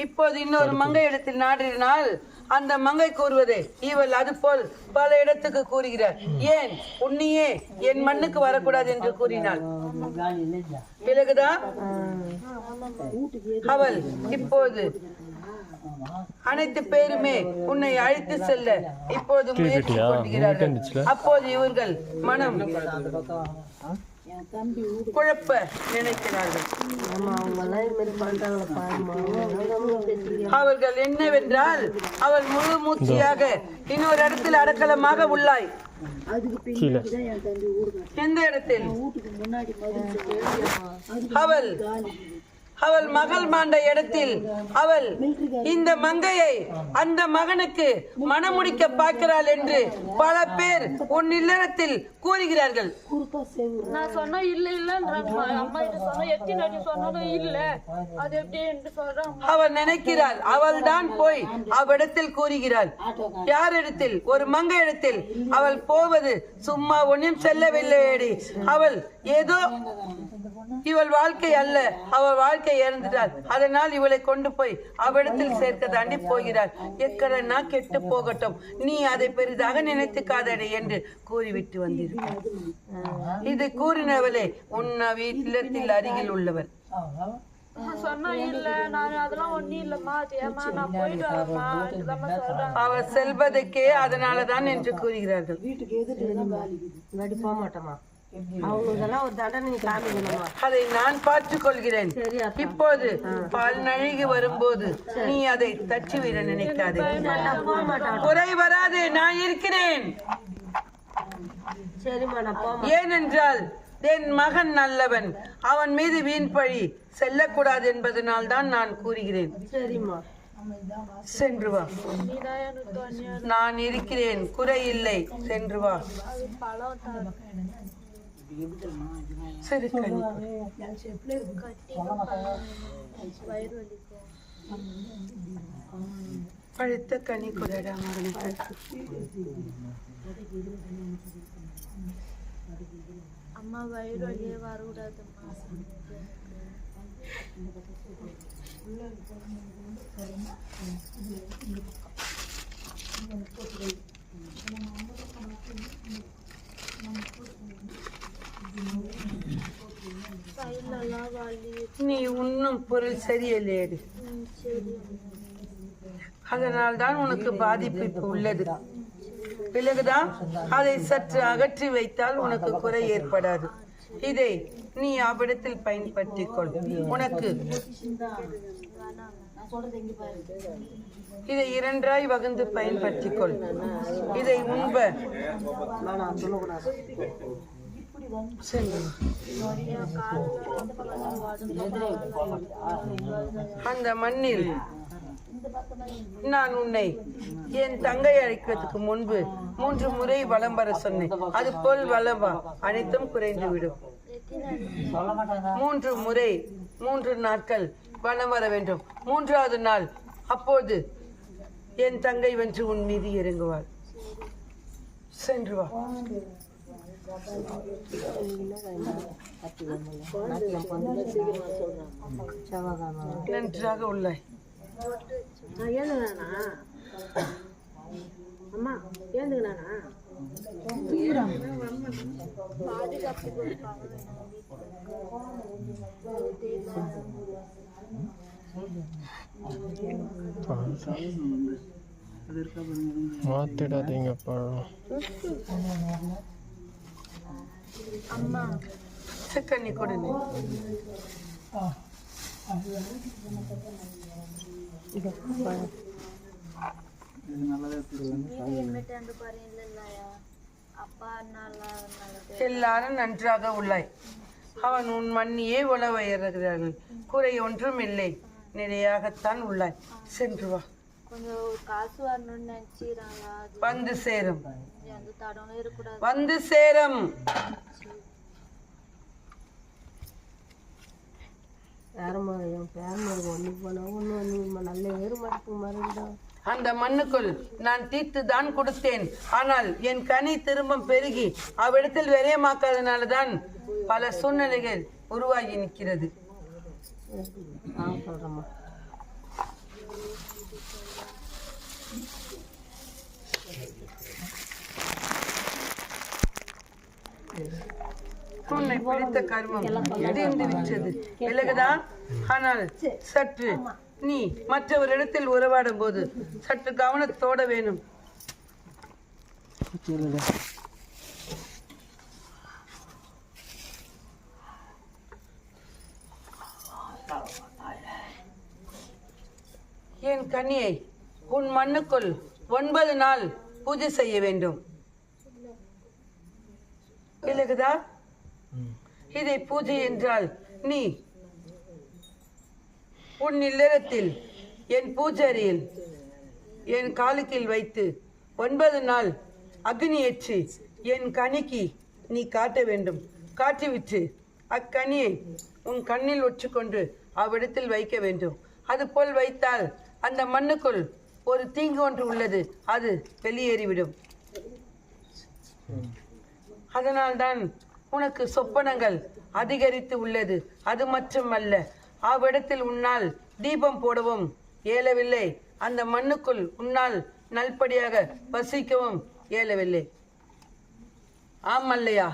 இப்போது இன்னொரு மங்கை இடத்தில் நாடினால் அந்த மங்கை கூறுவதை இவள் அது போல் பல இடத்துக்கு கூறுகிறார். ஏன் உன்னையே என் மண்ணுக்கு வரக்கூடாது என்று கூறினாள். பிறகுதான் அவள் இப்போது அனைத்து பேருமே உன்னை அழைத்து செல்ல இப்போது முயற்சி கொள்கிறார்கள். அப்போது இவர்கள் மனம் குழப்ப நினைக்கிறார்கள். அவர்கள் என்னவென்றால் அவள் முழு மூச்சியாக இன்னொரு இடத்தில் அடக்கலமாக உள்ளாய். எந்த இடத்தில்? அவள் மகள் மாண்ட இடத்தில் அவள் இந்த மங்கையை அந்த மகனுக்கு மணமுடிக்க பார்க்கிறாள் என்று பல பேர் உன் இல்லறத்தில் கூறுகிறார்கள். நான் சொன்னா இல்ல இல்லன்றாங்க. அம்மா கிட்ட சொன்னா எத்தனை அடி சொன்னாலும் இல்ல, அது எப்படி என்று சொல்றாங்க. அவள் நினைக்கிறாள் அவள் தான் போய் அவ்விடத்தில் கூறுகிறாள். யார் இடத்தில்? ஒரு மங்கை இடத்தில் அவள் போவது சும்மா ஒன்றும் செல்லவில்லையடி. அவள் ஏதோ இவள் வாழ்க்கை அல்ல, அவள் வாழ்க்கை இறந்துட்டாள். அதனால் இவளை கொண்டு போய் அவ்விடத்தில் சேர்க்க தாண்டி போகிறாள். எக்கடனா கெட்டு போகட்டும், நீ அதை பெரிதாக நினைத்துக்காதடி என்று கூறிவிட்டு வந்திருக்கிறாள். இது கூறினவளே உன் வீட்டில் அருகில் உள்ளவர். சொன்னா இல்ல, நான் அதெல்லாம் ஒண்ணும் இல்லம்மா, ஏமா நான் போயிட்டு வரமா சொல்றாங்க. அவர் செல்வதற்கே அதனாலதான் என்று கூறுகிறார்கள். வீட்டுக்கு எதிர்த்து போக மாட்டோமா? அவங்களுக்கெல்லாம் ஒரு தண்டனை நீ காமிக்கணுமா? அதை நான் பார்த்துக் கொள்கிறேன். இப்போது பால் நழுகி வரும்போது நீ அதை தட்டி விட நினைக்காதே. குறை வராது, நான் இருக்கிறேன். சரிம்மா நான் போமா. ஏனென்றால் என் மகன் நல்லவன், அவன் மீது வீண் பழி செல்லக்கூடாது என்பதனால் தான் நான் கூறுகிறேன். சரிம்மா சென்று வா, நான் இருக்கிறேன், குறை இல்லை, சென்று வா. சரி கனி, பழுத்த கனி குடடா மகனுக்கு. அம்மா வயிறு வழியே வரக்கூடாதும்மா. நீ உண்ணும் பொருள் சரியில்லையடி, அதனால் தான் உனக்கு பாதிப்பு இப்ப உள்ளது. பிறகுதான் அதை சற்று அகற்றி வைத்தால் உனக்கு குறை ஏற்படாது. இதை நீ அவ்விடத்தில் பயன்படுத்திக் கொள். உனக்கு இதை 2 வகுந்து பயன்படுத்திக் கொள். இதை உண்ப அந்த மண்ணில் நான் உன்னை என் தங்கை அழைக்கிறதுக்கு முன்பு 3 முறை வலம் வர சொன்னேன். அது போல் வலம் வா, அனைத்தும் குறைந்து விடும். 3 முறை 3 நாட்கள் வலம் வர வேண்டும். 3வது நாள் அப்போது என் தங்கை வென்று உன் மீது இறங்குவாள். சென்று வா. நன்றாக உள்ளாய். அம்மா ஏந்துங்கண்ணா மாத்திடாதீங்கப்பா. அம்மா கண்ணி கொடுங்க. எல்லாரும் நன்றாக உள்ளாய். அவன் உன் மண்ணியே உழவ ஏறுகிறார்கள். குறை ஒன்றும் இல்லை, நிறையாகத்தான் உள்ளாய். சென்று வா. கொஞ்சம் காசு வரணும்னு நினைச்சிடறாங்களா? வந்து சேரும், எந்த தடவும் இருக்கக்கூடாது. வந்து சேரும். அந்த மண்ணுக்குள் நான் தீர்த்து தான் கொடுத்தேன். ஆனால் என் கனி திரும்ப பெருகி அவ்விடத்தில் விரயமாக்காதனால்தான் பல சூழ்நிலைகள் உருவாகி நிற்கிறது. உன்னை பிடித்த கர்மம் இடிந்து விட்டது, விலகுதான். ஆனால் சற்று நீ மற்றவரிடத்தில் உறவாடும் போது சற்று கவனத்தோட வேணும். என் கன்னியை உன் மண்ணுக்குள் 9 நாள் பூஜை செய்ய வேண்டும். விலகுதா? இதை பூஜை என்றால் நீ உன் இல்லறத்தில் என் பூஜாரியில் என் காலுக்கில் வைத்து 9 நாள் அக்னி ஏற்றி என் கனிக்கு நீ காட்ட வேண்டும். காட்டிவிட்டு அக்கனியை உன் கண்ணில் ஒற்றிக்கொண்டு அவ்விடத்தில் வைக்க வேண்டும். அதுபோல் வைத்தால் அந்த மண்ணுக்குள் ஒரு தீங்கு ஒன்று உள்ளது, அது வெளியேறிவிடும். அதனால்தான் உனக்கு சொப்பனங்கள் அதிகரித்து உள்ளது. அது மட்டுமல்ல, அவ்விடத்தில் உன்னால் தீபம் போடவும் இயலவில்லை. அந்த மண்ணுக்குள் உன்னால் நல்படியாக வசிக்கவும் இயலவில்லை. ஆமல்லையா?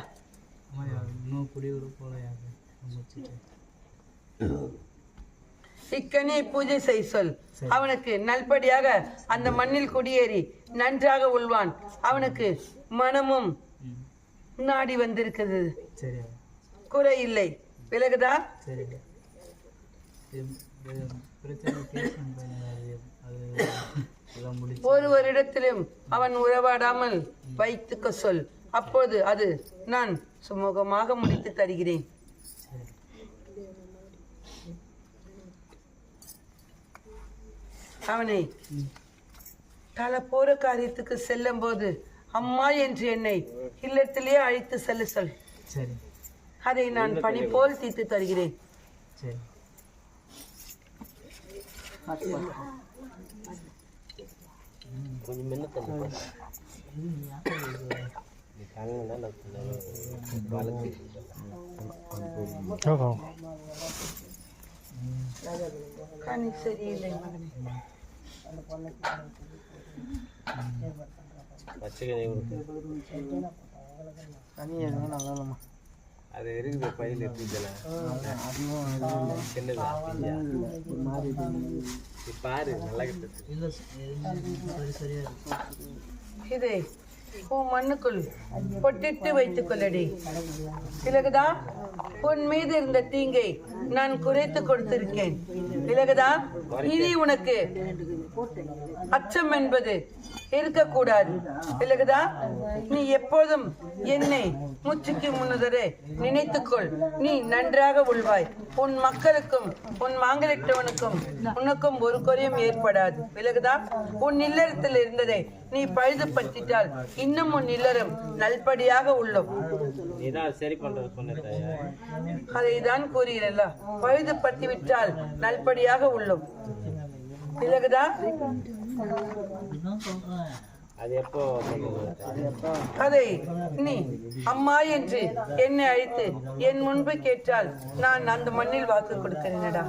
இக்கனியை பூஜை செய் சொல். அவனுக்கு நல்படியாக அந்த மண்ணில் குடியேறி நன்றாக உள்வான். அவனுக்கு மனமும் நாடி வந்திருக்கிறது. சரி குறை இல்லை. விலகுதா? சரி பிரச்சனை பேசணும் அது எல்லாம் முடிச்சு ஒருவரிடத்திலும் அவன் உறவாடாமல் வைத்துக்க சொல். அப்போது அது நான் சுமூகமாக முடித்து தருகிறேன். அவனை தல போற காரியத்துக்கு செல்லும் போது அம்மா என்று என்னை இல்லத்திலே அழைத்து செல்ல சொல். சரி அதை நான் பணி போல் தீர்த்து தருகிறேன். சரி கண் சரியில்லை மகனே. அது இருக்குது பையில இருக்குதுல பாரு நல்லா சரியா இதை உன் மண்ணுக்குள் பொட்டிட்டு வைத்துக் கொள்ளடி. விலகுதா? உன் மீது இருந்த தீங்கை நான் குறைத்து கொடுத்திருக்கேன். விலகுதா? இனி உனக்கு அச்சம் என்பது இருக்கக்கூடாது. விலகுதா? நீ எப்போதும் என்னை மூச்சுக்கு முன்னதரே நினைத்துக்கொள். நீ நன்றாக உள்வாய். உன் மக்களுக்கும் உன் மாங்கலிட்டவனுக்கும் உனக்கும் ஒரு குறையும் ஏற்படாது. விலகுதா? உன் இல்லறத்தில் இருந்ததை நீ பழுது பற்றிட்டால் இன்னும் உன் இல்லறம் நல்படியாக உள்ளோம். சரி பண்றது சொன்ன அதைதான் கூறுகிறல்ல, பழுது பற்றி விட்டால் நல்படியாக உள்ளோம். விலகுதா? அது எப்போ அதை நீ அம்மா என்று என்னை அழைத்து என் முன்பு கேட்டால் நான் அந்த மண்ணில் வாக்கு கொடுக்கிறேனடா.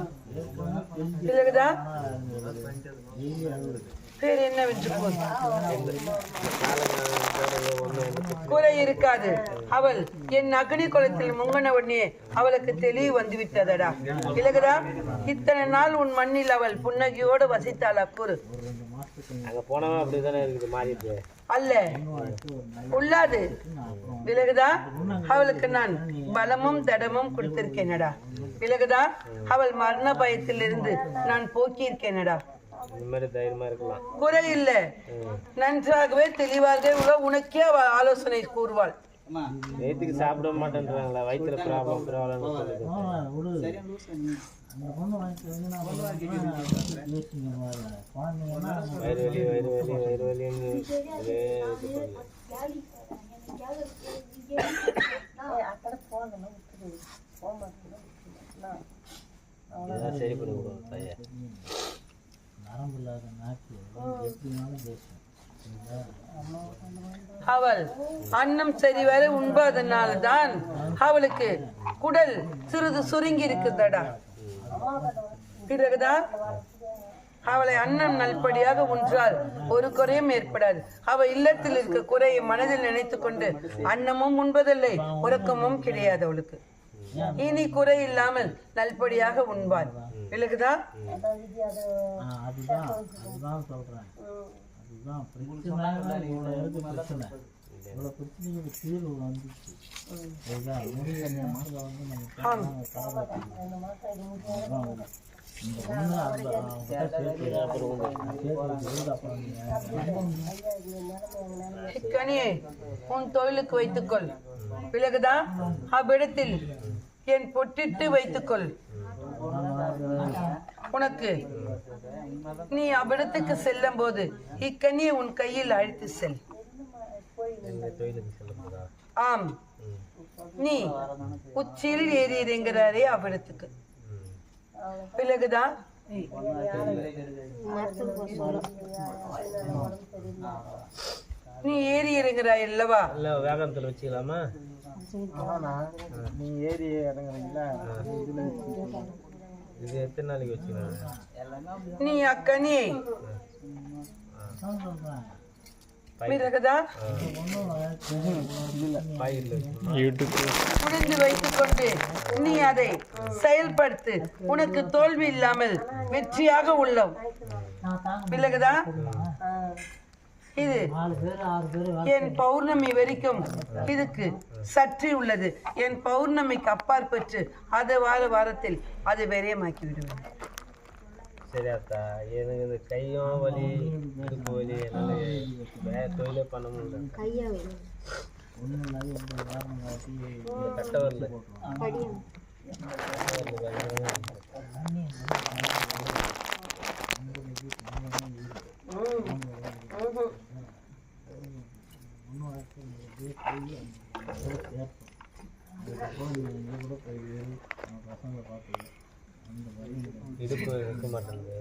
விலகுதா? பேர் என்னவென்று போல் குறை இருக்காது. அவள் என் அக்னி குளத்தில் முங்கன உடனே அவளுக்கு தெளிவு வந்துவிட்டதடா. விலகுதா? இத்தனை நாள் உன் மண்ணில் அவள் புன்னகையோடு வசித்தாளா கூறு. அங்க போனவன் அப்படிதானே இருக்குது மாறிட்டு அல்ல உள்ளாது. விலகுதா? அவளுக்கு நான் பலமும் தடமும் கொடுத்திருக்கேனடா. விலகுதா? அவள் மரண பயத்தில் இருந்து நான் போக்கி இருக்கேனடா. இந்த மாதிரி தைரியமா இருக்கலாம். குறை இல்ல, நன்றாகவே தெளிவாக உள்ள உனக்கே அவள் ஆலோசனை கூறுவாள். நேற்றுக்கு சாப்பிட மாட்டேன்றாங்களா, வயிற்றுல ப்ராப்ளம் வயிறு வலி வயிறு வலின்னு சரி பண்ணி விடுவோம் தாயா. அவள் அன்னம் சரிவர உண்பதனால்தான் அவளுக்கு குடல் சிறிது சுருங்கி இருக்குதடா. பிறகுதான் அவளை அன்னம் நல்படியாக உன்றால் ஒரு குறையும் ஏற்படாது. அவள் இல்லத்தில் இருக்க குறையை மனதில் நினைத்து கொண்டு அன்னமும் உண்பதில்லை, உறக்கமும் கிடையாது அவளுக்கு. இனி குறை இல்லாமல் நல்படியாக உண்பாள். விலகுதா? இக்கனியை உன் தொழிலுக்கு வைத்துக்கொள். விலகுதா? அவ்விடத்தில் என் பொட்டிட்டு வைத்துக்கொள். உனக்கு நீ அவ்விடத்துக்கு செல்லும் போது இக்கனியை உன் கையில் அழைத்து செல். ஆம், நீ உச்சியில் ஏறி இறங்குறாரே அவ்விடத்துக்கு. விலகுதா? நீ ஏறி இறங்குறாய் அல்லவா? வேகத்துல வச்சுக்கலாமா? நீ ஏறி இறங்குறீங்களா? இது எத்தனை நாளைக்கு வச்சுக்கலாம்? நீ அக்கனியை விலகுதா? புரிந்து வைத்துக் கொண்டு நீ அதை செயல்படுத்து. உனக்கு தோல்வி இல்லாமல் வெற்றியாக உள்ளோம். விலகுதா? இது 4 பேர் 6 பேர் என் பௌர்ணமி வரைக்கும் இதுக்கு சற்றி உள்ளது. என் பௌர்ணமிக்கு அப்பாற்பட்டு அது வாரத்தில் அது விரயமாக்கி விடுவேன். சரி அத்தா, எனக்கு இந்த கையும் வலி இடுப்பு வலி என்னால் வேற தொழிலே பண்ண முடியல. கையா வேணும் ஒன்றும் இல்லாத எந்த வாரம் காட்டி இந்த கட்டை வரல. படியும் இடுப்பு இருக்க மாட்டேங்குது.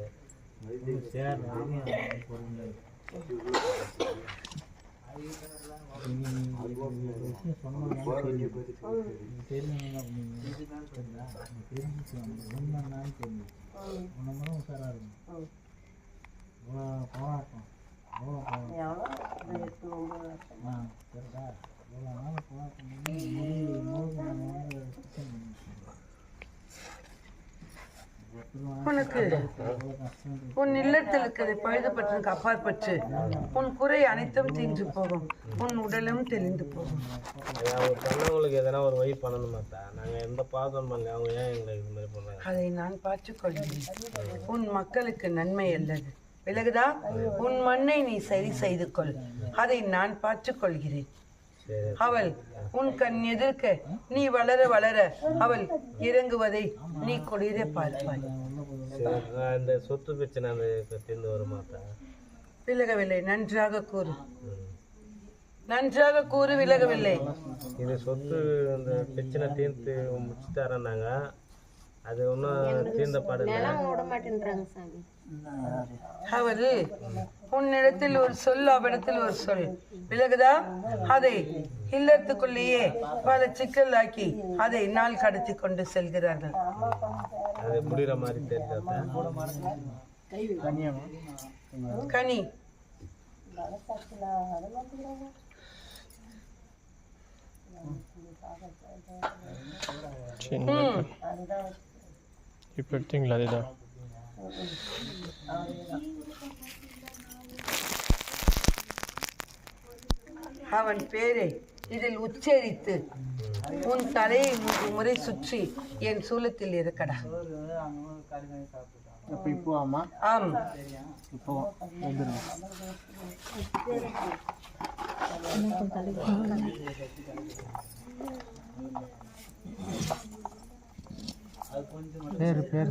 உனக்கு உன் இல்லத்தில் இருக்கிற பழுதுபட்டனுக்கு அப்பாற்பட்டு உன் குறை அனைத்தும் தீர்ந்து போகும். உன் உடலும் தெளிந்து போகும். அவங்க பண்ணவங்களுக்கு எதனா ஒரு வழி பண்ணணுமாத்தா? நாங்கள் எந்த பாதம் பண்ணல, அவங்க ஏன் எங்களை இது மாதிரி பண்ணாங்க? அதை நான் பார்த்துக்கொள்கிறேன். உன் மக்களுக்கு நன்மை அல்லது விலகுதா? உன் மண்ணை நீ சரி செய்து கொள். அதை நான் பார்த்துக்கொள்கிறேன். அவள் உன் கண் எதிர்க்க நீ வளர வளர அவள் இறங்குவதை நீ குளிர பார்ப்பாய். இந்த சொத்து பிரச்சனை அந்த தீர்ந்து வருமாத்தா? விலகவில்லை. நன்றாக கூறு, நன்றாக கூறு. விலகவில்லை. இது சொத்து அந்த பிரச்சனை தீர்த்து முடிச்சுட்டாரன்னாங்க. அது ஒன்றும் தீர்ந்த பாடல. விட மாட்டேன்றாங்க சாமி. அவள் உன்னிடத்தில் ஒரு சொல், அவரிடத்தில் ஒரு சொல். விலகுதா? அதை இல்லத்துக்குள்ளேயே பல சிக்கலாக்கி அதை நாள் கடத்தி கொண்டு செல்கிறார்கள். அது முடிகிற மாதிரி தெரியாதா? கனி இப்போ எடுத்தீங்களா? அதுதான் அவன் பேரை இதில் உச்சரித்து உன் தலையை 3 முறை சுற்றி என் சூலத்தில் இருக்கடா. இப்போ ஆமா ஆம். இப்போ வந்துடும். பேர்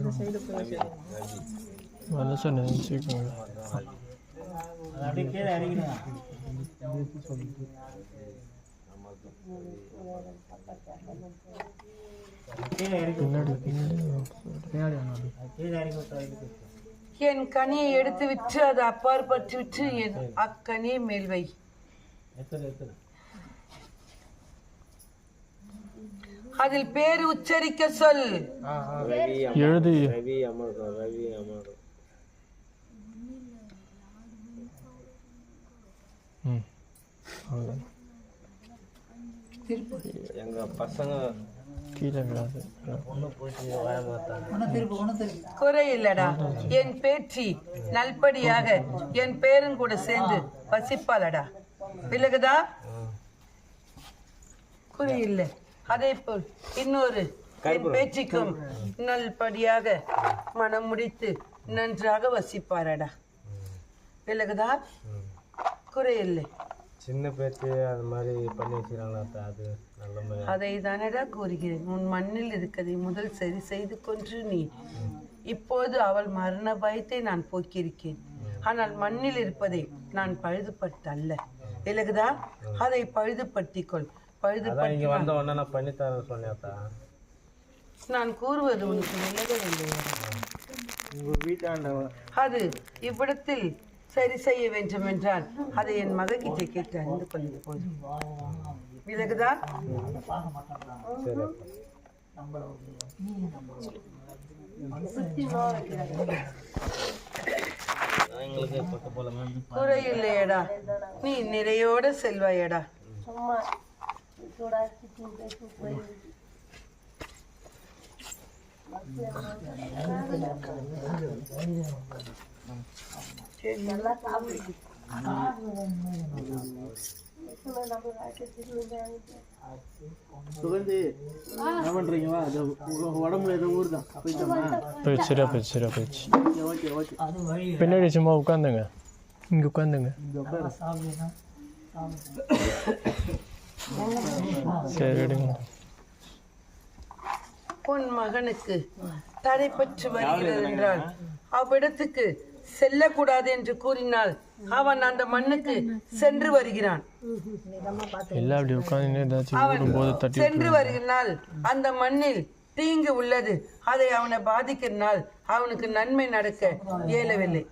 நல்லா சொன்னேன். சீக்கிரம் அப்படியே கீழே இறங்கிடுங்க. என் கனியை எடுத்து விட்டு அதை அப்பாற்பட்டு விட்டு என் அக்கனியை மேல் வை. அதில் பேரு உச்சரிக்க சொல். எழுதி ரவி அமர்தம், ரவி அமர்தம். எங்க பசங்க கீழே விடாது. ஒன்றும் போயிட்டு வர மாட்டாங்க. குறை இல்லடா. என் பேற்றி நல்படியாக என் பேரும் கூட சேர்ந்து வசிப்பாளடா. விலகுதா? குறை இல்லை. அதே போல் இன்னொரு என் பேச்சிக்கும் நல்படியாக மனம் முடித்து நன்றாக வசிப்பாரடா. விலகுதா? குறை இல்லை. சின்ன பேச்சு அது மாதிரி பண்ணி வச்சுக்கிறாங்களா? அது நல்ல மாதிரி. அதை தானடா கூறுகிறேன். உன் மண்ணில் இருக்கதை முதல் சரி செய்து கொன்று நீ. இப்போது அவள் மரண பயத்தை நான் போக்கியிருக்கேன். ஆனால் மண்ணில் இருப்பதை நான் பழுதுபடுத்த அல்ல. விலகுதா? அதை பழுதுபடுத்திக்கொள். இங்க வந்த உடனே நான் பண்ணித்தரேன் சொன்னாத்தா? நான் கூறுவது உனக்கு விலகவில்லை. அது இவ்விடத்தில் சரி செய்ய வேண்டும் என்றால் அதை என் மகக்கிட்ட கேட்டு அறிந்து கொள்ளும் போது விலகுதா? குறை இல்லையடா. நீ நிறையோட செல்வாயடா. சுகந்தி என்ன பண்றீங்க? அது உங்க உடம்புல ஏதோ ஊர் தான் போயிட்டோமா? போயிடுச்சு சரியா போயிடுச்சு சரியா போயிடுச்சு. Okay okay. பின்னாடி சும்மா உட்காந்துங்க, இங்கே உட்காந்துங்க. சரி விடுங்க. உன் மகனுக்கு தடைப்பட்டு வருகிறது என்றால் அவ்விடத்துக்கு செல்லக்கூடாது என்று கூறினால் அவன் அந்த மண்ணுக்கு சென்று வருகிறான். எல்லாம் அப்படி உட்காந்து ஏதாச்சும் அவன் ஓடும்போது தட்டி சென்று வருகிறால் அந்த மண்ணில் தீங்கு உள்ளது. அதை அவனை பாதிக்கிறனால் அவனுக்கு நன்மை நடக்க இயலவில்லை.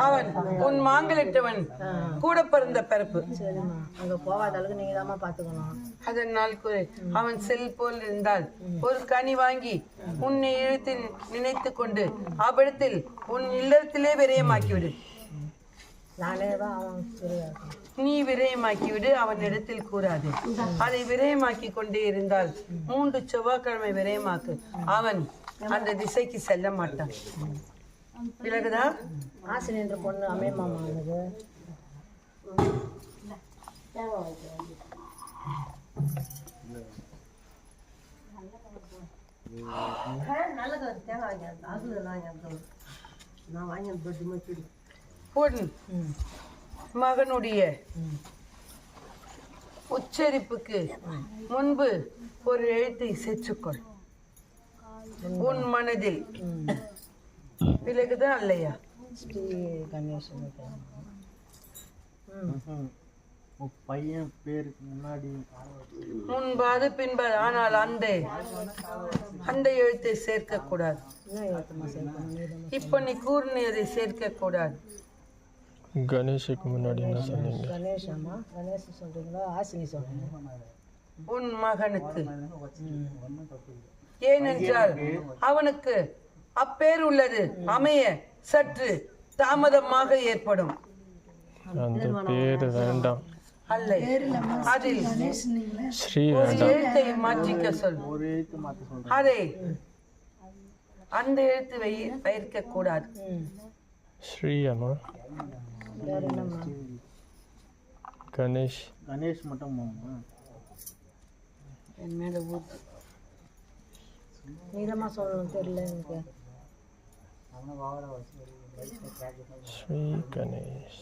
அவன் உன் மாங்கலிட்டவன் கூட பிறந்த பிறப்பு. அங்க போகாத அளவுக்கு நீங்க தான் பாத்துக்கணும். அதனால் அவன் செல் போல் இருந்தால் ஒரு கனி வாங்கி உன்னை இழுத்து நினைத்து கொண்டு அவ்விடத்தில் உன் இல்லத்திலே விரயமாக்கிவிடு. நானே தான் அவன் சரியா இருக்கும். நீ விரயமாக்கிவிடு, அவன் இடத்தில் கூறாது. அதை விரயமாக்கி கொண்டே இருந்தால் 3 செவ்வாய்க்கிழமை விரயமாக்கு, அவன் அந்த திசைக்கு செல்ல மாட்டான். விலகுதா? ஆசிரியன்ற பொண்ணு அமையமாமா அவனுக்கு. உன் மகனுடைய உச்சரிப்புக்கு முன்பு ஒரு எழுத்தை சேர்த்துக்கொள் உன் மனதில். விலகுதா இல்லையா? ஸ்ரீ கணேசன் பையன் பேருக்கு முன்னாடி முன்பாது பின்பாது, ஆனால் அந்த எழுத்தை சேர்க்க கூடாது. இப்ப நீ கூர்ணியதை சேர்க்க கூடாது. கணேஷுக்கு முன்னாடி என்ன சொன்னீங்க? கணேசம்மா கணேஷ் சொல்றீங்களா? ஆசினி சொல்றீங்க. உன் மகனுக்கு. ஏனென்றால் அவனுக்கு அப்பேர் உள்ளது அமைய சற்று தாமதமாக ஏற்படும். அந்த பேர் வேண்டாம். அல்ல, அதில் ஸ்ரீ ஒரு வேண்டாம். எழுத்தை மாற்றிக்க சொல். ஒரு எழுத்து மாத்த சொல்றேன். அதை அந்த எழுத்து வைக்க கூடாது. ஸ்ரீ அம்மா. வேற என்னம்மா? கணேஷ். கணேஷ் மட்டும் போமா? என் மேல ஊத்து. நீதமா சொல்லணும் தெரியல எனக்கு. ஸ்ரீ கணேஷ்.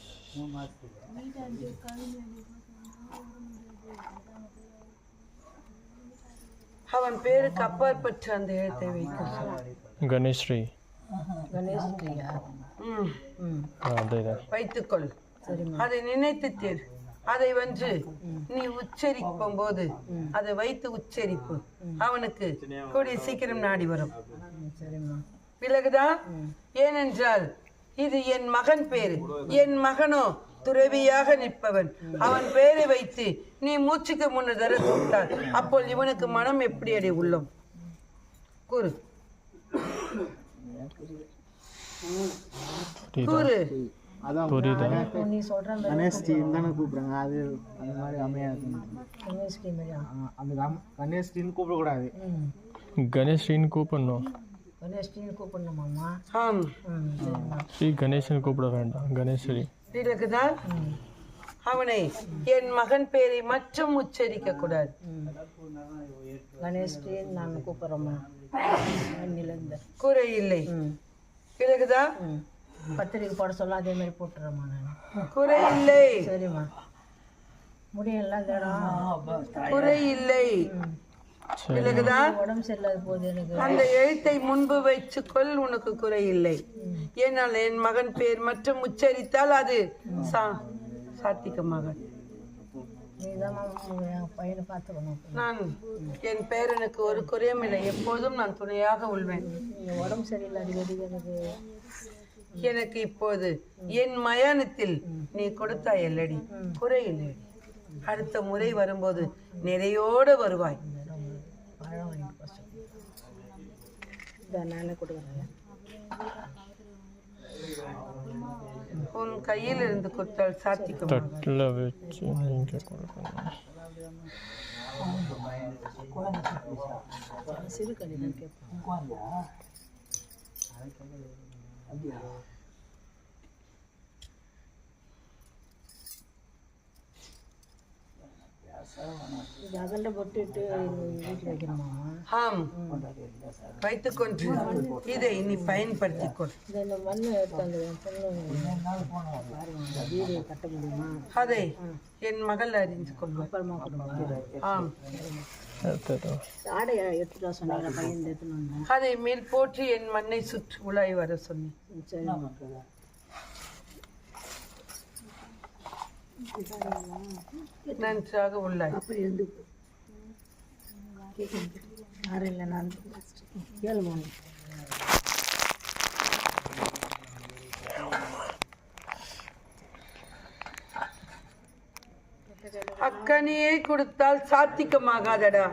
அவன் பேருக்கு அப்பாற்பட்டு அந்த எழுத்தை வைக்க சொல். கணேஷ் ஸ்ரீ. கணேஷ் பிரியா. அதேதான். வைத்துக்கொள். அதை நினைத்து தேர். அதை நீ உச்சரிக்கும் போது அதை வைத்து உச்சரிப்பு. அவனுக்கு கூடிய சீக்கிரம் நாடி வரும். விலகுதா? ஏனென்றால் இது என் மகன் பேரு. என் மகனோ துறவியாக நிற்பவன். அவன் பெயரை வைத்து நீ மூச்சுக்கு முன்னர் தர கூட்டால் அப்போது இவனுக்கு மனம் எப்படி அடி உள்ளம்? கூறு கூறு. அதான் புரியுதா? நீ சொல்ற கணேஷ் டீம் தானே கூப்பிடுறாங்க. அது அந்த மாதிரி அமையாது. கணேஷ் மாதிரியா? அந்த கணேஷ் டீம் கூப்பிடக்கூடாது. கணேஷ் ஸ்ரீன்னு கூப்பிடணும். கணேஷ் டீம் கூப்பிடணுமாம்மா? ஆம். சரிம்மா. ஸ்ரீ கணேஷன் கூப்பிட வேண்டாம், கணேஷ் ஸ்ரீ. பிறகுதான் அவனை என் மகன் பேரை மற்றும் உச்சரிக்க கூடாது. கணேஷ் டீம் நான் கூப்பிடுறோம்மா. குறை இல்லை. பிறகுதான் பத்திரிக்கை போட சொல்ல அதே மாதிரி போட்டுறேம்மா நான். குறை இல்லை. சரிம்மா. முடியெல்லாம் தேடும். குறை இல்லை. விலகுதான்? உடம்பு சரியில்லாத போது எனக்கு. அந்த எழுத்தை முன்பு வைத்துக்கொள், உனக்கு குறை இல்லை. ஏனால் என் மகன் பேர் மற்றும் உச்சரித்தால் அது சாத்திகமாக. நீதான் என் பையனை பார்த்துக்கணும். நான் என் பேரனுக்கு ஒரு குறையும் இல்லை. எப்போதும் நான் துணையாக உள்வேன். உடம்பு சரியில்லை அடிக்கடி எனக்கு. எனக்கு இப்போது என் மயானத்தில் நீ கொடுத்தாய் இல்லடி, குறை இல்லை. அடுத்த முறை வரும்போது நிறையோடு வருவாய். பழம் வாங்கிட்டு போச்சு. இதை நானே கொடுக்குறேன். உன் கையில் இருந்து கொடுத்தால் சாத்திக்கும். தட்டில் வச்சு நீங்கள் கொடுக்கணும். சிறு கடிதம் கேட்பேன். இது அகண்ட போட்டுட்டு வீட்டில் வைக்கணுமா? ஆம், வைத்துக்கொண்டு இதை நீ பயன்படுத்திக் கொள். இந்த மண் எடுத்தாங்க என் பொண்ணு வீடு கட்ட முடியுமா? அதை என் மகள் அறிந்து கொள்வாள். அப்புறமா கொடுமா? ஆம், ஆடை எடுத்துட்டு வர சொன்னாங்க, பையன் எடுத்துன்னு வந்தேன். அதை மேல் போற்றி என் மண்ணை சுற்றி உலாய் வர சொன்னேன். சரிம்மா. நன்றாக உள்ளாய். அப்படி இருந்து யாரும் இல்லை, நான் கேளுமா? அக்கனியை கொடுத்தால் சாத்திக்கமாகாதடா.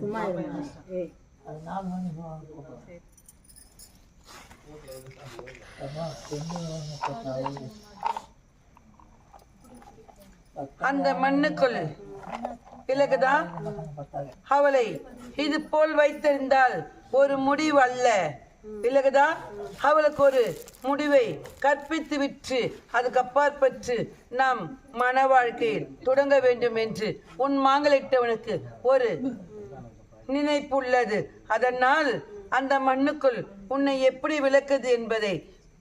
சும்மா இருமா. ஏய் அந்த மண்ணுக்குள் விலகுதா அவளை இது போல் வைத்திருந்தால் ஒரு முடிவு அல்ல. விலகுதா அவளுக்கு ஒரு முடிவை கற்பித்து விட்டு அதுக்கு அப்பாற்பட்டு நாம் மன வாழ்க்கையில் தொடங்க வேண்டும் என்று உன் மாங்கலிட்டவனுக்கு ஒரு நினைப்பு உள்ளது. அதனால் அந்த மண்ணுக்குள் உன்னை எப்படி விளக்குது என்பதை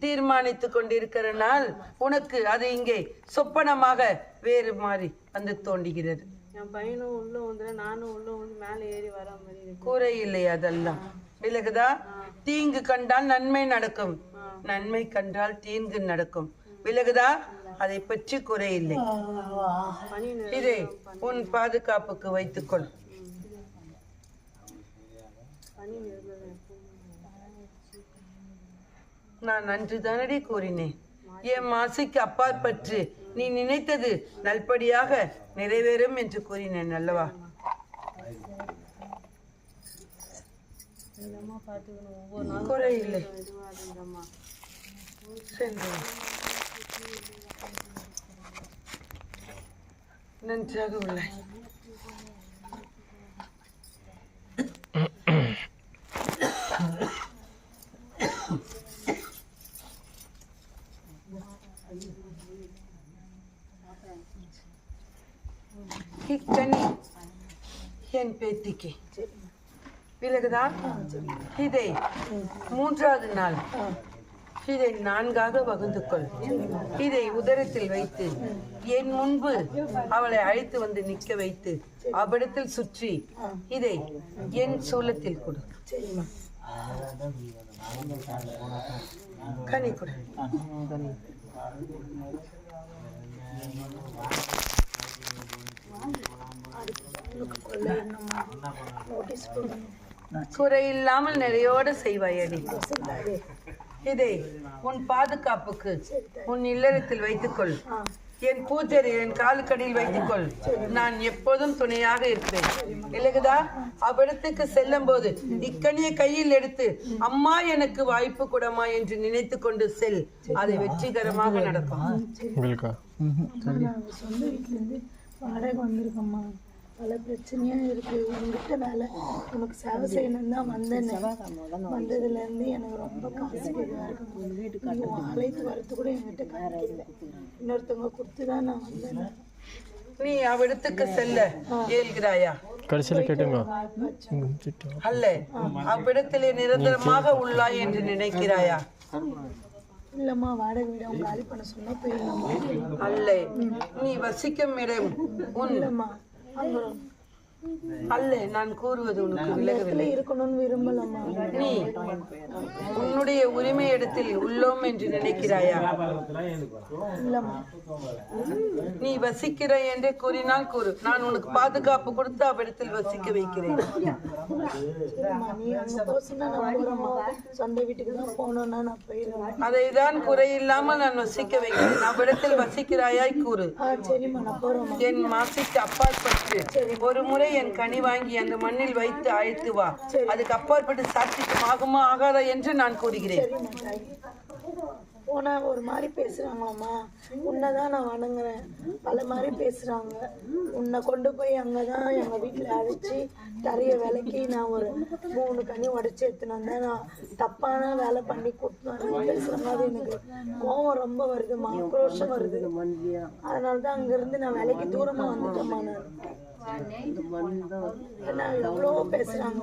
தீர்மானித்து கொண்டிருக்கிற நாள் உனக்கு அது இங்கே சொப்பனமாக வேறு மாறி வந்து தோன்றுகிறது. என் பையனும் உள்ள வந்து நானும் உள்ள வந்து மேலே ஏறி வர மாதிரி இருக்கு. கூரை இல்லை, அதெல்லாம் விலகுதா. தீங்கு கண்டால் நன்மை நடக்கும், நன்மை கண்டால் தீங்கு நடக்கும். விலகுதா, அதை பற்றி குறை இல்லை. இதை உன் பாதுகாப்புக்கு வைத்துக்கொள். நான் அன்று தானடி கூறினேன், என் ஆசைக்கு அப்பாற்பட்டு நீ நினைத்தது நல்படியாக நிறைவேறும் என்று கூறினேன் அல்லவா? குறை இல்லை. சென்று நன்றாக உள்ளாய். இக்கனி என் பேத்திக்கு விலகுதா. இதை 3வது நாள் இதை 4ஆக வகுந்து கொள். இதை உதரத்தில் வைத்து என் முன்பு அவளை அழைத்து வந்து நிற்க வைத்து அவ்விடத்தில் சுற்றி இதை என் சூலத்தில் கொடு. கனி கொடு. குறையில்லாமல் நிறையோடு செய்வாயடி. இதை உன் பாதுகாப்புக்கு உன் இல்லறத்தில் வைத்துக்கொள். என் பூஜை என் காலுக்கடியில் வைத்துக்கொள். நான் எப்போதும் துணையாக இருப்பேன். இல்லைகுதா, அவ்விடத்துக்கு செல்லும் போது இக்கனியை கையில் எடுத்து அம்மா எனக்கு வாய்ப்பு கூடமா என்று நினைத்து கொண்டு செல். அது வெற்றிகரமாக நடக்கும். சொந்த வீட்டிலேருந்து வாடகை வந்திருக்கம்மா, பல பிரச்சனையாக இருக்குது. உங்ககிட்ட வேலை உனக்கு சேவை செய்யணும் தான் வந்தேன். வந்ததுலேருந்து எனக்கு ரொம்ப காசு இதுவாக இருக்கும். வீட்டுக்கு அழைத்து வரது கூட என்கிட்ட காசு இல்லை. இன்னொருத்தவங்க கொடுத்து தான் நான் வந்தேன். நீ அவ்விடத்துக்கு செல்ல இயல்கிறாயா? கடைசியில் கேட்டுங்க அல்ல, அவ்விடத்திலே நிரந்தரமாக உள்ளாய் என்று நினைக்கிறாயா? இல்லம்மா, வாடகை வீடு அவங்க காலி பண்ண சொன்னா போயிடலாமா? அல்ல, நீ வசிக்கும் இடம் உன் இல்லம்மா, அங்க அல்ல. நான் கூறுவது உனக்கு விலகவில்லை. இருக்கணும்னு விரும்பலம்மா. நீ உன்னுடைய உரிமை இடத்தில் உள்ளோம் என்று நினைக்கிறாயா? இல்லம்மா, நீ வசிக்கிறாய் என்று கூறினால் கூறு. நான் உனக்கு பாதுகாப்பு கொடுத்து அவ்விடத்தில் வசிக்க வைக்கிறேன். சரிம்மா, நீ அங்கே போக சொன்னா நான் போகிறேம்மா. சொந்த வீட்டுக்கு தான் போகணுன்னா நான் போயிடுவேன். அதை தான் குறையில்லாமல் நான் வசிக்க வைக்கிறேன். அவ்விடத்தில் வசிக்கிறாயாய் கூறு. சரிம்மா, நான் போகிறேம்மா. என் மாசிக்கு அப்பாற்பட்டு ஒரு முறை என் கனி வாங்கி அந்த மண்ணில் வைத்து அழைத்து வா. அதுக்கு அப்பாற்பட்டு சாட்சிக்கு ஆகுமா ஆகாதா என்று நான் கூறுகிறேன். போனால் ஒரு மாதிரி பேசுகிறாங்களாம்மா. உன்னை தான் நான் வணங்குறேன், பல மாதிரி பேசுகிறாங்க. உன்னை கொண்டு போய் அங்கே தான் எங்கள் வீட்டில் அழைச்சி தரைய விலைக்கு நான் ஒரு 3 கனி உடச்சி எடுத்துன்னு வந்தேன். நான் தப்பான வேலை பண்ணி கூட்டினு பேசுகிற மாதிரி எனக்கு கோவம் ரொம்ப வருதுமா, ஆக்ரோஷம் வருது. அதனால தான் அங்கேருந்து நான் வேலைக்கு தூரமாக வந்துட்டேம்மா. நான் ஏன்னா எவ்வளோ பேசுகிறாங்க,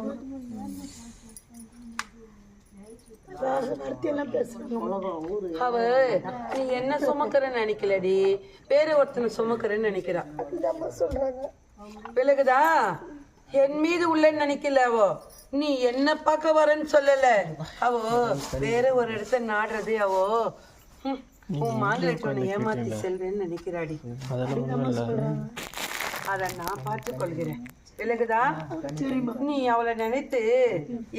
அவ நீ என்ன சுமக்கிறன்னு நினைக்கலடி, வேற ஒருத்தனை சுமக்கிறன்னு நினைக்கிறா. சொல்றாங்க விலகுதா? என் மீது உள்ளன்னு நினைக்கல அவோ. நீ என்ன பார்க்க வரன்னு சொல்லல. அவோ வேற ஒரு இடத்த நாடுறது. அவோ உன் மாங்கலட்டு உன்னை ஏமாத்தி செல்வேன்னு நினைக்கிறாடி. அத நான் பார்த்து கொள்கிறேன். விலகுதா? நீ அவளை நினைத்து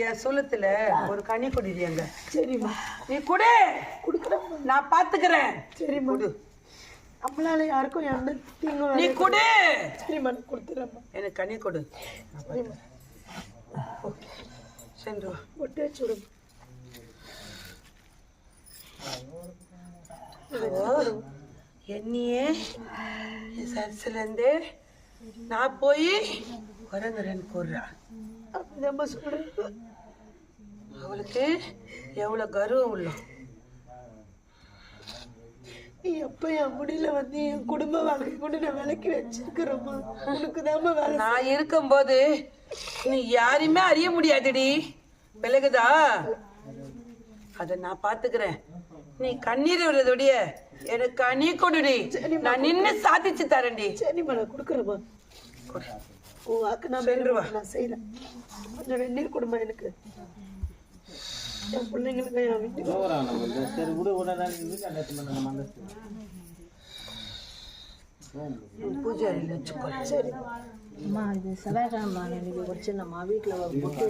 என் சூலத்துல ஒரு கனி குடிங்க. சரிம்மா. நீ குடு, நான் பாத்துக்கிறேன். சரிம்மா. நம்மளால யாருக்கும் எந்த தீங்கும். நீ குடு. சரிம்மா, கொடுத்துறேம்மா. எனக்கு கனி கொடு. சென்று வா. ஒட்டு வச்சு என்னையே சர்ச்சில இருந்து நான் போய் குரங்குறேன்னு கூறுறா. அப்படிதான் சொல்றேன். அவளுக்கு எவ்வளவு கர்வம் உள்ள. நீ எப்ப என் முடியல வந்து என் குடும்ப வாழ்க்கை கொண்டு நான் விலைக்கு வச்சிருக்கிறோமா? உனக்கு தான் வேலை. நான் இருக்கும்போது நீ யாரையுமே அறிய முடியாதுடி. விலகுதா? அத நான் பாத்துக்கிறேன். நீ கண்ணீர் விடுறதுடைய எனக்கு கனி கொடுடி. நான் நின்னு சாதிச்சு தரேன்டி. சரிம்மா, நான் கொடுக்குறேம்மா. உன் வாக்கு நான் நான் செய்யறேன். கொஞ்சம் வெந்நீர் கொடுமா எனக்கு, என் பிள்ளைங்களுக்கு என் வீட்டுக்கு. பூஜை அறையில் வச்சுக்கோ. சரி அம்மா, இது செவ்வாய்க்கிழமை இன்னைக்கு வச்சிருந்தம்மா வீட்டில் பொட்டு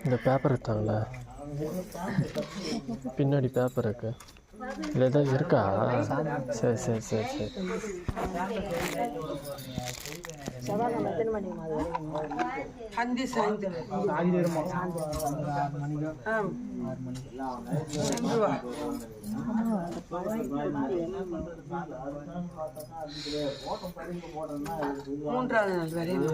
இந்த பேப்பர் எடுத்தாங்கள, பின்னாடி பேப்பர் இருக்கு. இல்லை ஏதாவது இருக்கா? சரி சரி சரி சரி. செவ்வாய்க்கிழமை எத்தனை மணிக்கு மாதிரி அந்தி சாயந்தரம். சென்று வா. 3ஆவது நாள் வரையும்